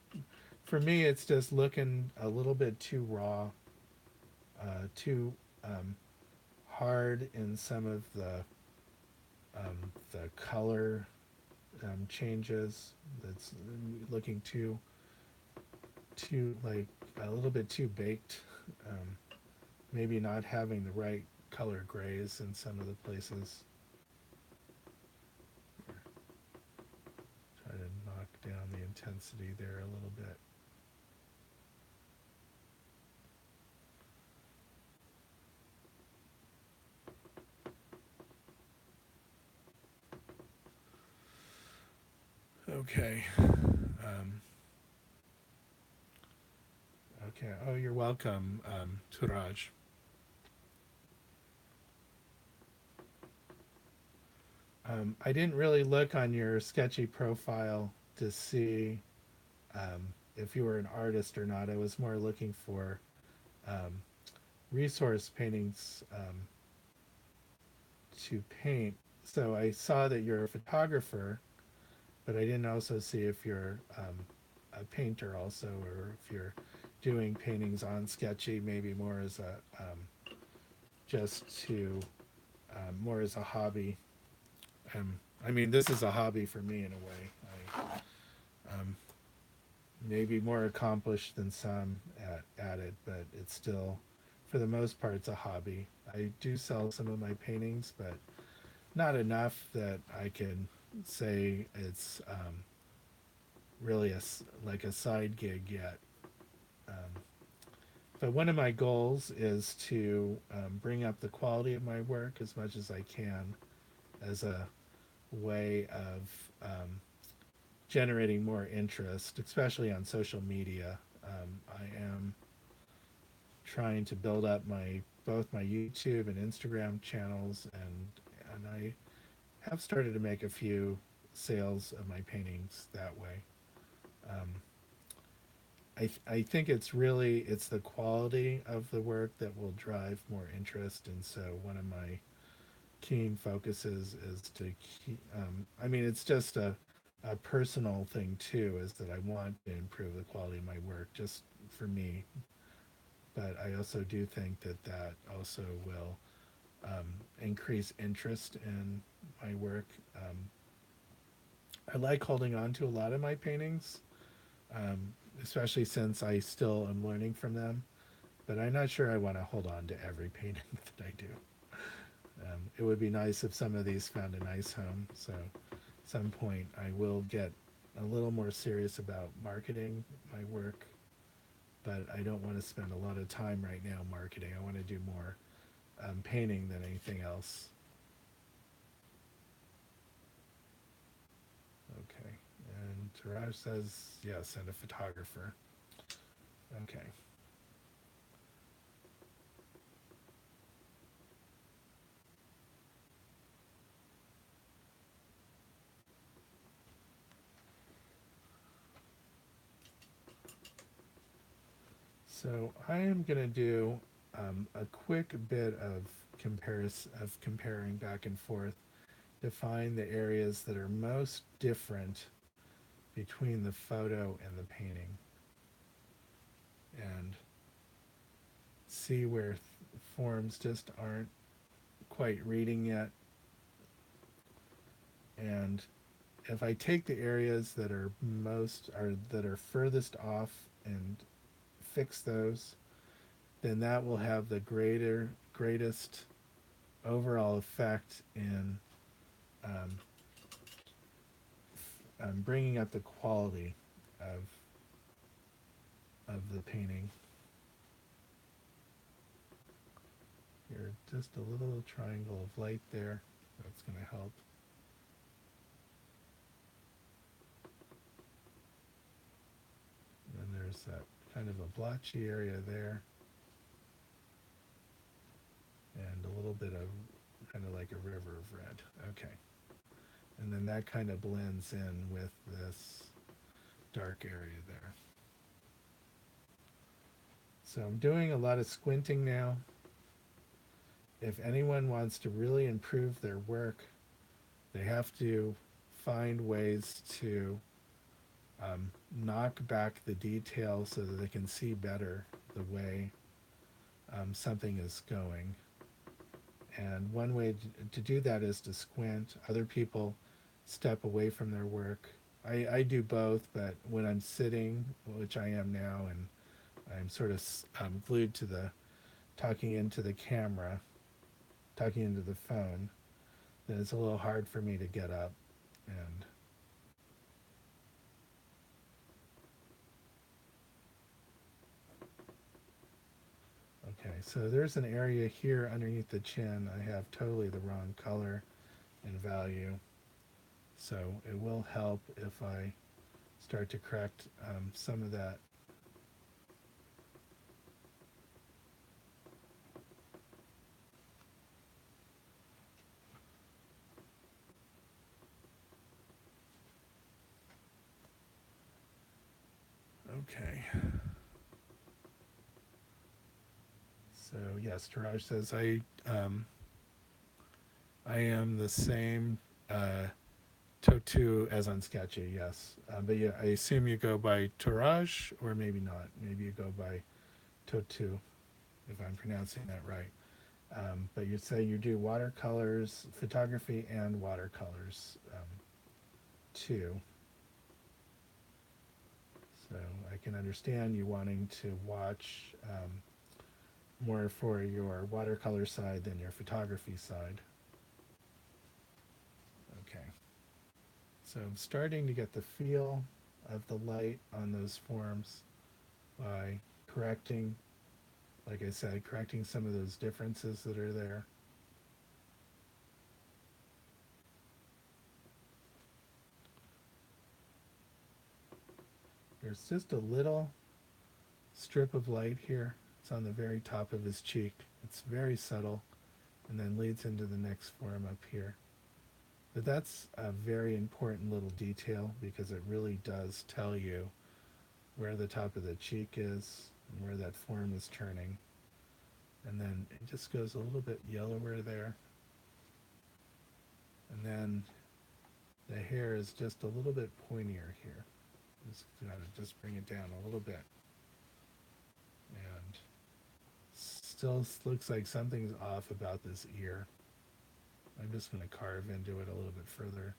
for me, it's just looking a little bit too raw, too hard in some of the color changes. That's looking too like a little bit too baked. Um, Maybe not having the right color grays in some of the places. Try to knock down the intensity there a little bit. Okay. Okay. Oh, you're welcome, Tooradj. I didn't really look on your sketchy profile to see if you were an artist or not. I was more looking for um, resource paintings to paint. So I saw that you're a photographer, but I didn't also see if you're a painter also, or if you're doing paintings on sketchy, maybe more as a just to more as a hobby. I mean, this is a hobby for me in a way. Um, Maybe more accomplished than some at it, but it's still, for the most part, it's a hobby. I do sell some of my paintings, but not enough that I can say it's really like a side gig yet. Um, but one of my goals is to bring up the quality of my work as much as I can as a way of generating more interest, especially on social media. I am trying to build up my both my YouTube and Instagram channels, and I have started to make a few sales of my paintings that way. Um, I think it's the quality of the work that will drive more interest, and so one of my keen focuses is to keep. I mean, it's just a personal thing too, is that I want to improve the quality of my work just for me, but I also do think that that also will increase interest in my work. I like holding on to a lot of my paintings, um, especially since I still am learning from them. But I'm not sure I want to hold on to every painting that I do. It would be nice if some of these found a nice home. So, at some point, I will get a little more serious about marketing my work. But I don't want to spend a lot of time right now marketing. I want to do more painting than anything else. Okay. And Tooradj says yes, and a photographer. Okay. So I am going to do a quick bit of comparing back and forth to find the areas that are most different between the photo and the painting, and see where forms just aren't quite reading yet. And if I take the areas that are that are furthest off and fix those, then that will have the greatest overall effect in um, bringing up the quality of the painting. Here, just a little triangle of light there. That's going to help. And then there's that kind of a blotchy area there. And a little bit of kind of like a river of red. Okay. And then that kind of blends in with this dark area there. So I'm doing a lot of squinting now. If anyone wants to really improve their work, they have to find ways to knock back the detail so that they can see better the way something is going. And one way to do that is to squint. Other people step away from their work. I do both, but when I'm sitting, which I am now, and I'm sort of glued to the talking into the camera, talking into the phone, then it's a little hard for me to get up. And okay, so there's an area here underneath the chin. I have totally the wrong color and value. So it will help if I start to correct some of that. Okay. So yes, Tooradj says I am the same Totu as on Sketchy. Yes, but yeah, I assume you go by Tooradj, or maybe not. Maybe you go by Totu, if I'm pronouncing that right. But you say you do watercolors, photography, and watercolors too. So I can understand you wanting to watch more for your watercolor side than your photography side. Okay. So I'm starting to get the feel of the light on those forms by correcting, like I said, correcting some of those differences that are there. There's just a little strip of light here. It's on the very top of his cheek. It's very subtle and then leads into the next form up here. But that's a very important little detail because it really does tell you where the top of the cheek is and where that form is turning. And then it just goes a little bit yellower there. And then the hair is just a little bit pointier here. Just gotta just bring it down a little bit. And still looks like something's off about this ear. I'm just going to carve into it a little bit further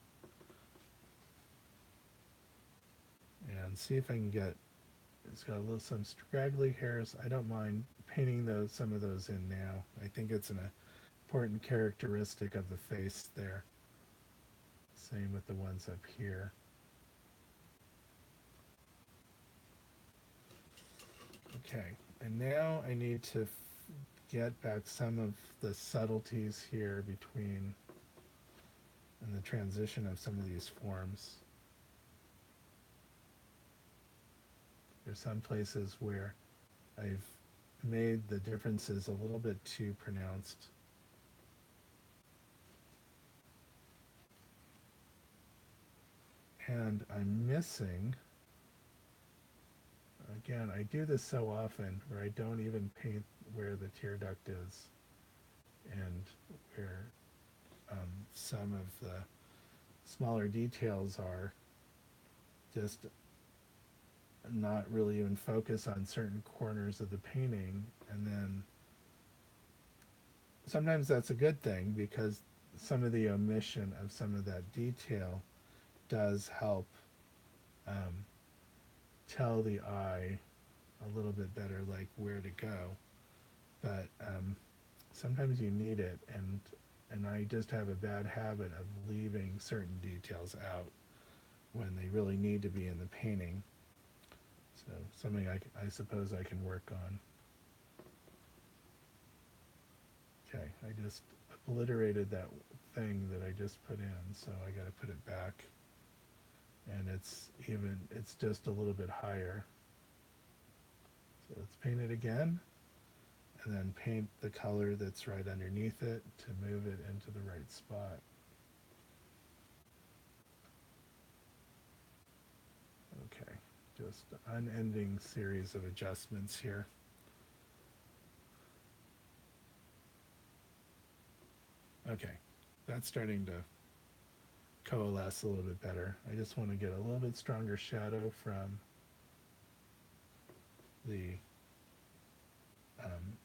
and see if I can get, it's got a little, some straggly hairs. I don't mind painting those, some of those in now. I think it's an important characteristic of the face there. Same with the ones up here. Okay, and now I need to get back some of the subtleties here between and the transition of some of these forms. There's some places where I've made the differences a little bit too pronounced. And I'm missing, again, I do this so often where I don't even paint where the tear duct is and where some of the smaller details are, just not really even focus on certain corners of the painting. And then sometimes that's a good thing because some of the omission of some of that detail does help tell the eye a little bit better, like where to go. But sometimes you need it, and I just have a bad habit of leaving certain details out when they really need to be in the painting. So something I suppose I can work on. Okay, I just obliterated that thing that I just put in, so I got to put it back. And it's just a little bit higher. So let's paint it again, and then paint the color that's right underneath it to move it into the right spot. Okay, just unending series of adjustments here. Okay, that's starting to coalesce a little bit better. I just want to get a little bit stronger shadow from the um,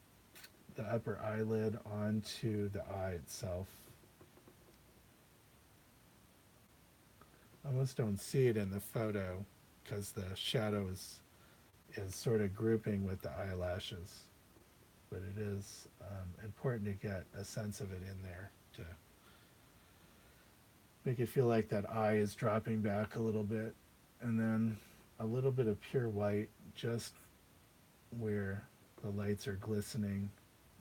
the upper eyelid onto the eye itself. I almost don't see it in the photo because the shadow is sort of grouping with the eyelashes, but it is important to get a sense of it in there to make it feel like that eye is dropping back a little bit, and then a little bit of pure white just where the lights are glistening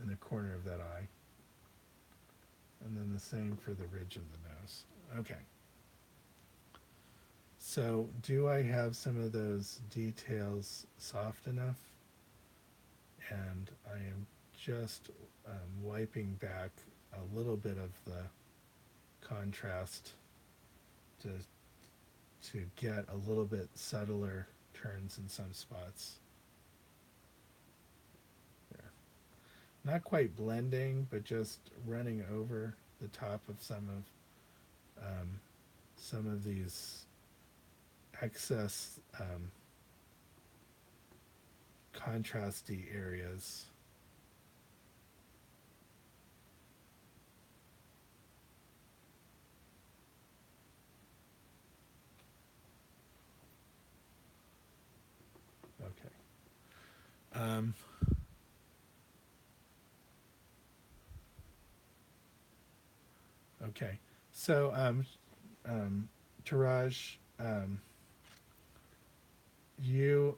in the corner of that eye, and then the same for the ridge of the nose. Okay, so do I have some of those details soft enough? And I am just wiping back a little bit of the contrast to get a little bit subtler turns in some spots. There. Not quite blending, but just running over the top of some of these excess contrasty areas. Okay. Um, okay. So, Tooradj, you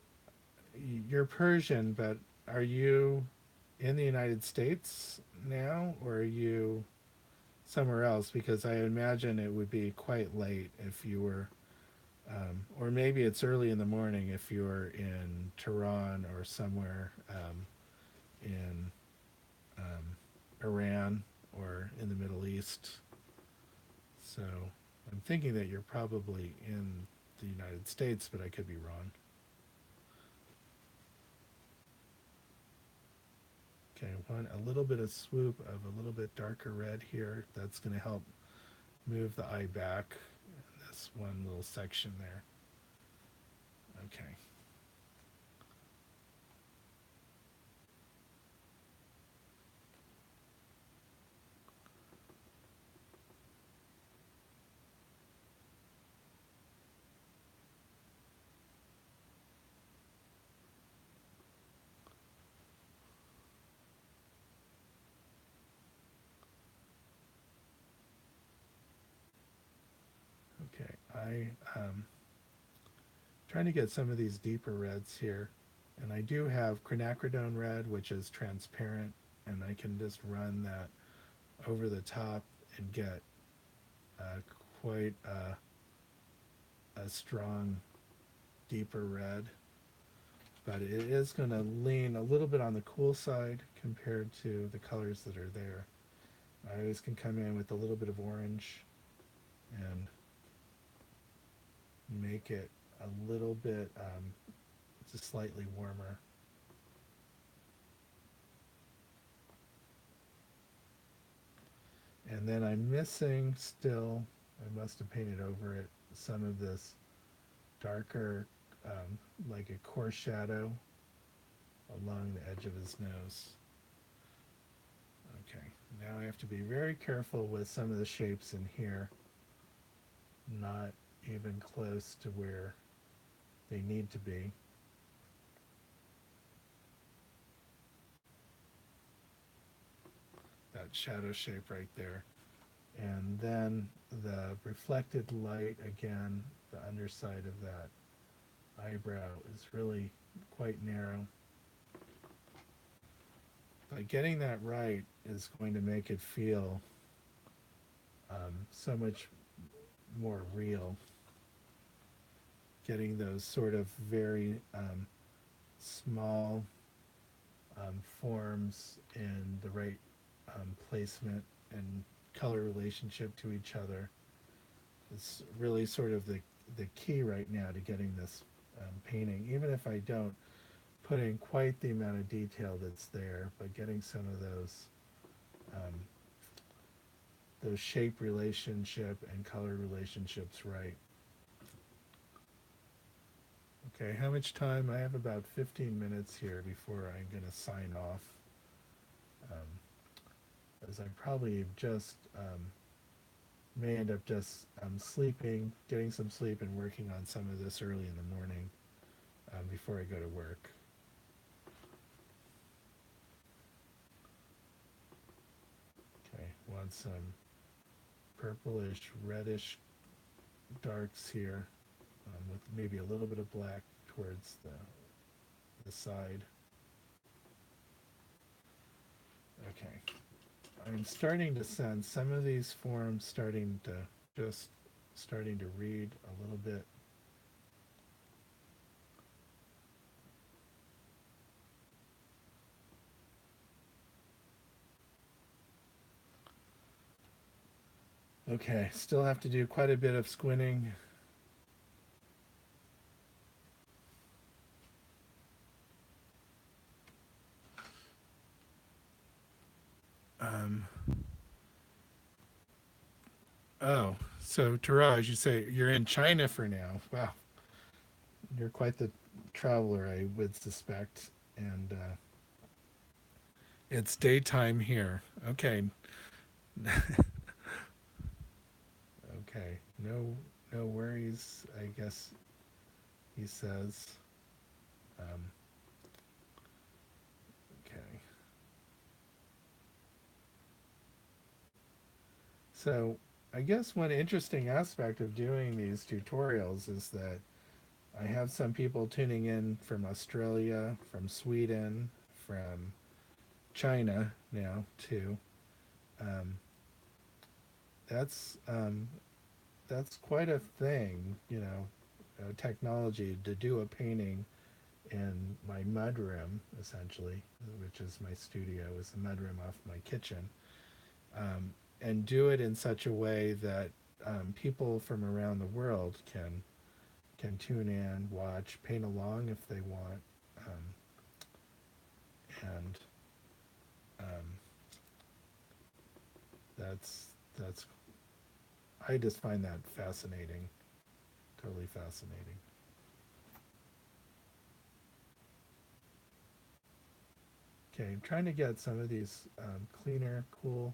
you're Persian, but are you in the United States now, or are you somewhere else? Because I imagine it would be quite late if you were, or maybe it's early in the morning if you were in Tehran or somewhere in um, Iran or in the Middle East. So I'm thinking that you're probably in the United States, but I could be wrong. Okay, one a little bit of swoop of a little bit darker red here. That's going to help move the eye back in this one little section there. Okay. Okay, I trying to get some of these deeper reds here, and I do have quinacridone red, which is transparent, and I can just run that over the top and get uh, quite a strong, deeper red. But it is going to lean a little bit on the cool side compared to the colors that are there. I always can come in with a little bit of orange and make it a little bit just slightly warmer. And then I'm missing still, I must have painted over it, some of this darker, like a coarse shadow along the edge of his nose. Okay, now I have to be very careful with some of the shapes in here, not even close to where they need to be. That shadow shape right there. And then the reflected light, again, the underside of that eyebrow is really quite narrow. But getting that right is going to make it feel so much more real. Getting those sort of very small forms and the right placement and color relationship to each other is really sort of the key right now to getting this painting. Even if I don't put in quite the amount of detail that's there, but getting some of um, those shape relationship and color relationships right. Okay, how much time? I have about 15 minutes here before I'm going to sign off. Um, as I probably just may end up just sleeping, getting some sleep, and working on some of this early in the morning before I go to work. Okay, want some purplish, reddish darks here with maybe a little bit of black towards the side. Okay, I'm starting to sense some of these forms just starting to read a little bit. Okay, still have to do quite a bit of squinting. Um, oh, so Tooradj, you say you're in China for now. Wow, you're quite the traveler, I would suspect. And it's daytime here. Okay, okay, no worries. I guess he says. Um, okay, so I guess one interesting aspect of doing these tutorials is that I have some people tuning in from Australia, from Sweden, from China now too. Um, that's um, that's quite a thing, technology to do a painting in my mudroom, essentially, which is my studio, is the mudroom off my kitchen, and do it in such a way that people from around the world can tune in, watch, paint along if they want, and um, that's I just find that fascinating, totally fascinating. Okay, I'm trying to get some of these cleaner, cool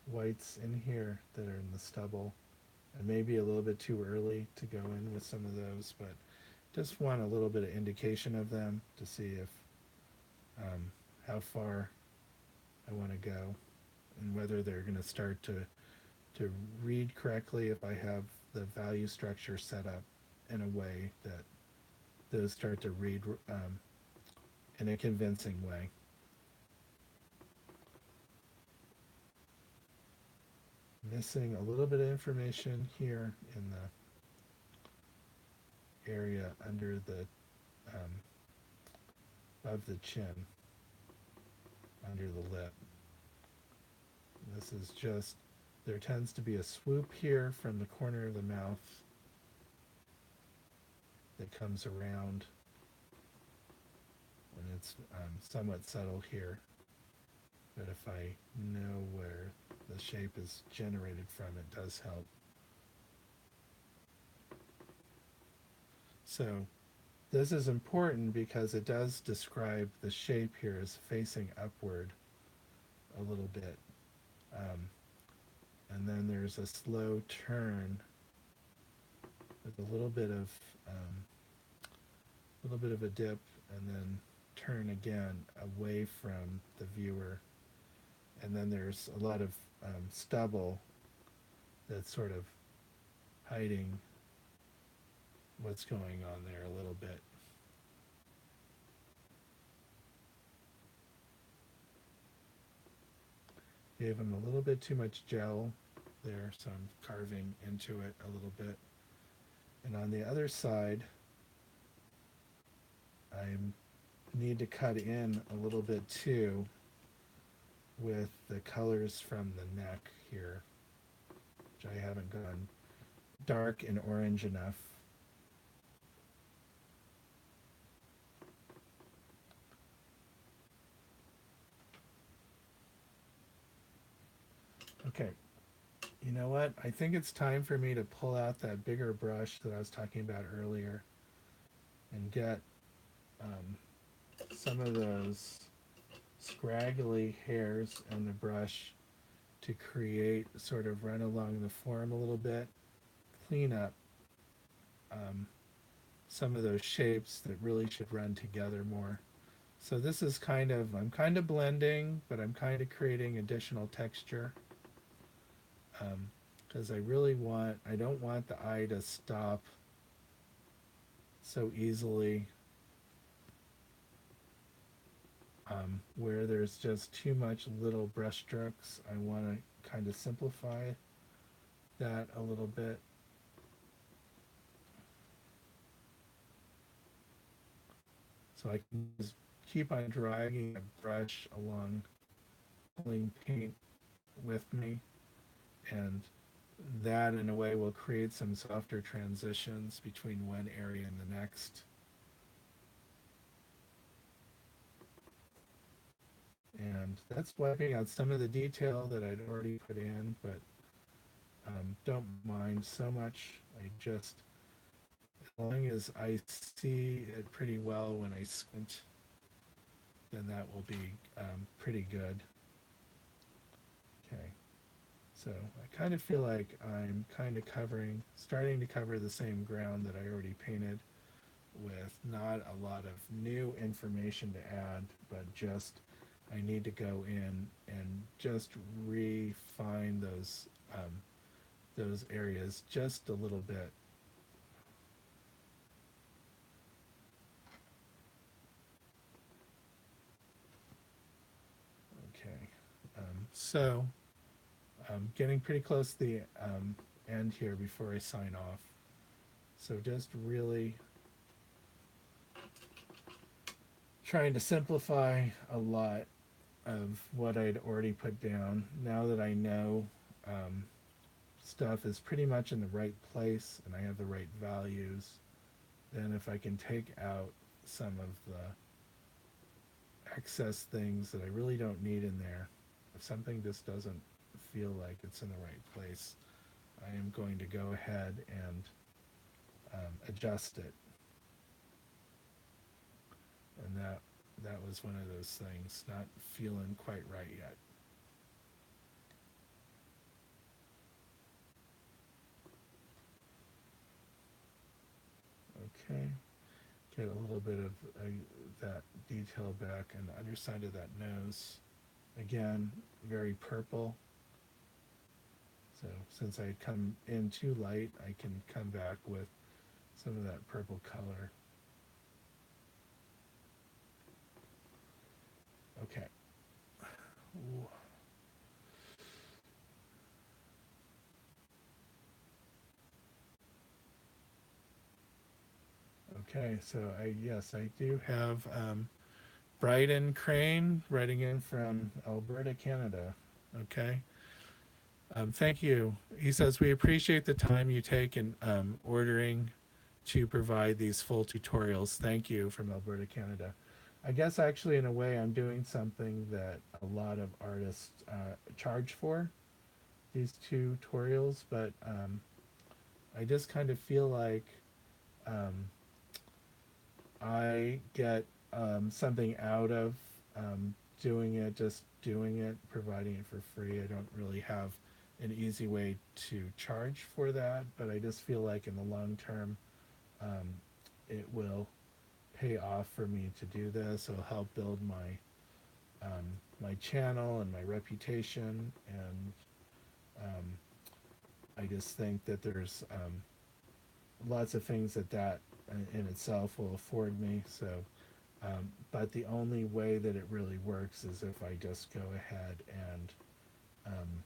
whites in here that are in the stubble. And maybe a little bit too early to go in with some of those, but just want a little bit of indication of them to see if um, how far I want to go and whether they're going to start to read correctly if I have the value structure set up in a way that those start to read in a convincing way. Missing a little bit of information here in the area under the of the chin, under the lip. This is just, there tends to be a swoop here from the corner of the mouth that comes around, and it's somewhat subtle here. But if I know where the shape is generated from, it does help. So this is important because it does describe the shape here as facing upward a little bit. Um, and then there's a slow turn with a little bit of a dip, and then turn again away from the viewer. And then there's a lot of stubble that's sort of hiding what's going on there a little bit. Gave him a little bit too much gel there, so I'm carving into it a little bit. And on the other side, I need to cut in a little bit too with the colors from the neck here, which I haven't gone dark and orange enough. Okay, you know what? I think it's time for me to pull out that bigger brush that I was talking about earlier and get um, some of those scraggly hairs on the brush to create, sort of run along the form a little bit, clean up um, some of those shapes that really should run together more. So this is kind of, I'm kind of blending, but I'm kind of creating additional texture because I don't want the eye to stop so easily where there's just too much little brush strokes. I want to kind of simplify that a little bit. So I can just keep on dragging a brush along, pulling paint with me, and that in a way will create some softer transitions between one area and the next. And that's wiping out some of the detail that I'd already put in, but don't mind so much. I just, as long as I see it pretty well when I squint, then that will be pretty good. Okay, so I kind of feel like I'm kind of starting to cover the same ground that I already painted with not a lot of new information to add, but just I need to go in and just refine those areas just a little bit. Okay, so I'm getting pretty close to the end here before I sign off. So just really trying to simplify a lot of what I'd already put down. Now that I know stuff is pretty much in the right place and I have the right values, then if I can take out some of the excess things that I really don't need in there, if something just doesn't feel like it's in the right place, I am going to go ahead and adjust it. And that was one of those things, not feeling quite right yet. Okay, get a little bit of that detail back on the underside of that nose. Again, very purple. So since I had come in too light, I can come back with some of that purple color. Okay. Ooh. Okay, so yes, I do have Bryden Crane writing in from Alberta, Canada. Okay. Thank you. He says, we appreciate the time you take in ordering to provide these full tutorials. Thank you from Alberta, Canada. I guess actually, in a way, I'm doing something that a lot of artists charge for, these tutorials, but I just kind of feel like um, I get something out of doing it, just doing it, providing it for free. I don't really have an easy way to charge for that, but I just feel like in the long term, um, it will pay off for me to do this. It'll help build my channel and my reputation, and I just think that there's lots of things that in itself will afford me. So, but the only way that it really works is if I just go ahead and um,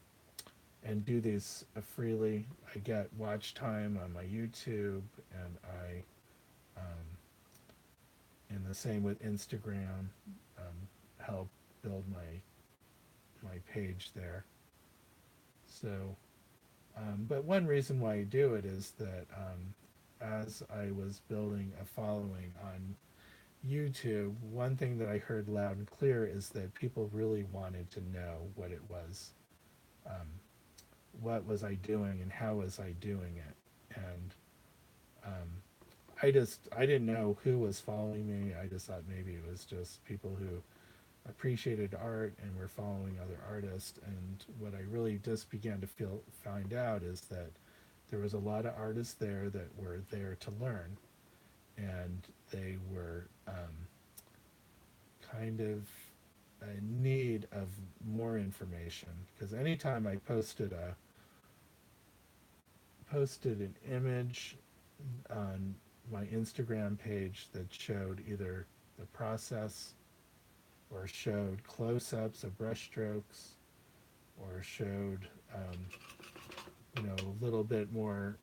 and do these freely. I get watch time on my YouTube, and and the same with Instagram, help build my page there. So, but one reason why I do it is that as I was building a following on YouTube, one thing that I heard loud and clear is that people really wanted to know what it was, um, what was I doing, and how was I doing it, and um, I didn't know who was following me. I just thought maybe it was just people who appreciated art and were following other artists. And what I really just began to find out is that there was a lot of artists there that were there to learn, and they were kind of in need of more information. Because anytime I posted an image on my Instagram page that showed either the process or showed close-ups of brushstrokes or showed a little bit more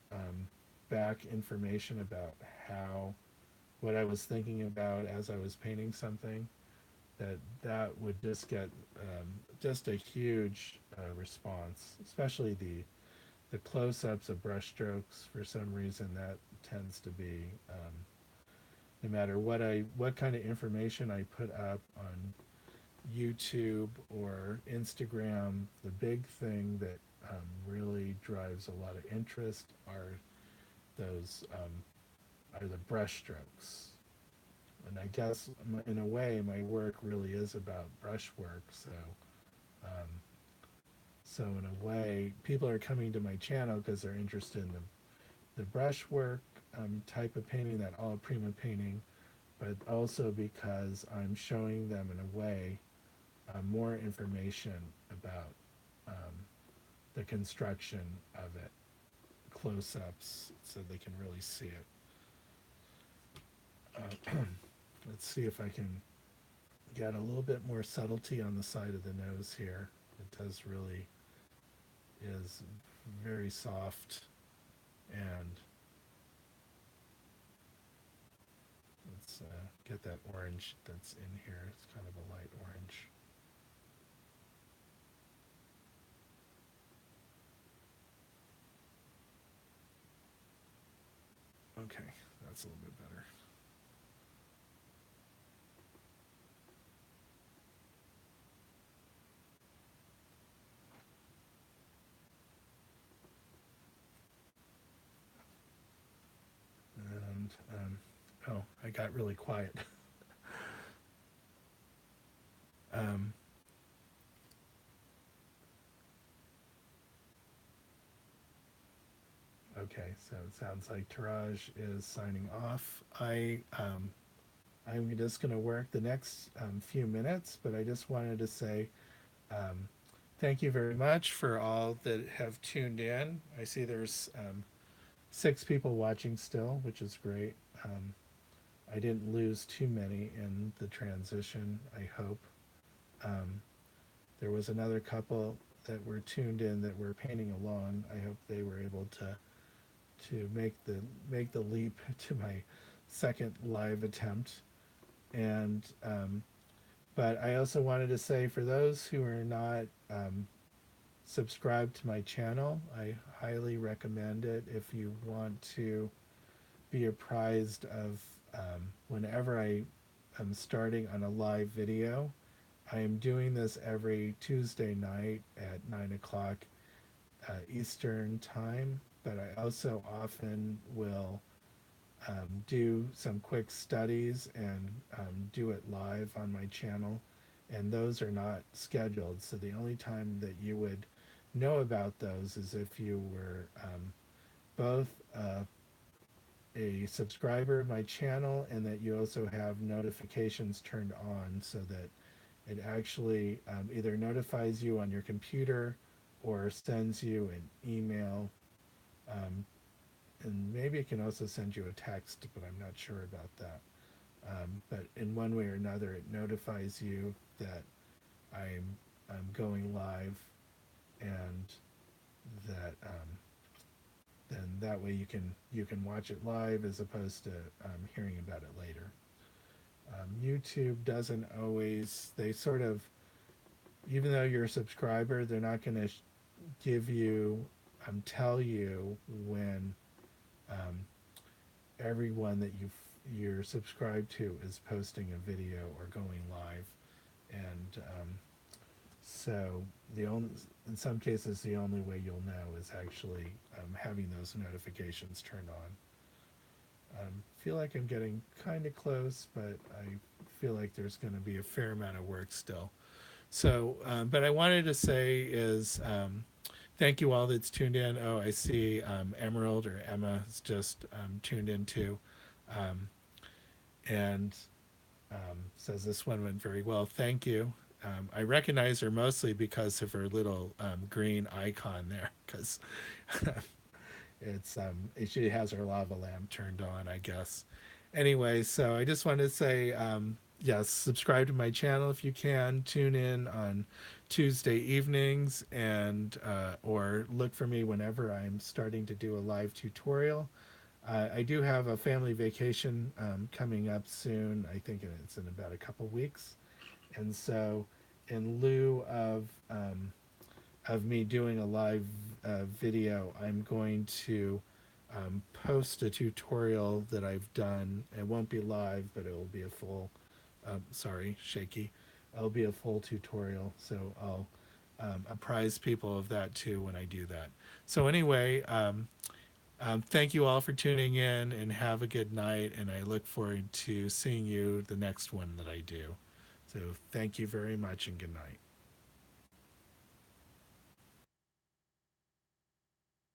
back information about how what I was thinking about as I was painting something, that would just get just a huge response, especially the close-ups of brushstrokes. For some reason, that tends to be no matter what kind of information I put up on YouTube or Instagram, the big thing that really drives a lot of interest those are the brushstrokes. And I guess in a way, my work really is about brushwork. Um, so in a way, people are coming to my channel because they're interested in the brushwork type of painting, that alla prima painting, but also because I'm showing them in a way more information about um, the construction of it, close-ups, so they can really see it. Let's see if I can get a little bit more subtlety on the side of the nose here. It does really is very soft, and let's get that orange that's in here. It's kind of a light orange. Okay, that's a little bit better. And oh, I got really quiet. um, okay, so it sounds like Tooradj is signing off. I'm just going to work the next few minutes, but I just wanted to say um, thank you very much for all that have tuned in. I see there's 6 people watching still, which is great. I didn't lose too many in the transition, I hope. Um, there was another couple that were tuned in that were painting along. I hope they were able to make the leap to my second live attempt. And but I also wanted to say, for those who are not subscribed to my channel, I highly recommend it if you want to be apprised of whenever I am starting on a live video. I am doing this every Tuesday night at 9 o'clock Eastern time, but I also often will do some quick studies and do it live on my channel. And those are not scheduled. So the only time that you would know about those is if you were both a subscriber of my channel and that you also have notifications turned on, so that it actually either notifies you on your computer or sends you an email. Um, and maybe it can also send you a text, but I'm not sure about that. But in one way or another, it notifies you that I'm going live and that then that way you can watch it live as opposed to hearing about it later. YouTube doesn't always, they sort of, even though you're a subscriber, they're not going to give you tell you when um, everyone that you're subscribed to is posting a video or going live, and so the only, in some cases, the only way you'll know is actually having those notifications turned on. Feel like I'm getting kind of close, but I feel like there's going to be a fair amount of work still. So, but I wanted to say is thank you all that's tuned in. Oh, I see Emerald or Emma has just tuned in too, um, and says this one went very well. Thank you. I recognize her mostly because of her little green icon there, because it's she has her lava lamp turned on, I guess. Anyway, so I just wanted to say yes, subscribe to my channel if you can. Tune in on Tuesday evenings, and or look for me whenever I'm starting to do a live tutorial. I do have a family vacation coming up soon. I think it's in about a couple weeks, and so in lieu of me doing a live video, I'm going to post a tutorial that I've done. It won't be live, but it will be a full, sorry, shaky. It'll be a full tutorial. So I'll apprise people of that too when I do that. So anyway, thank you all for tuning in and have a good night. And I look forward to seeing you the next one that I do. So thank you very much and good night.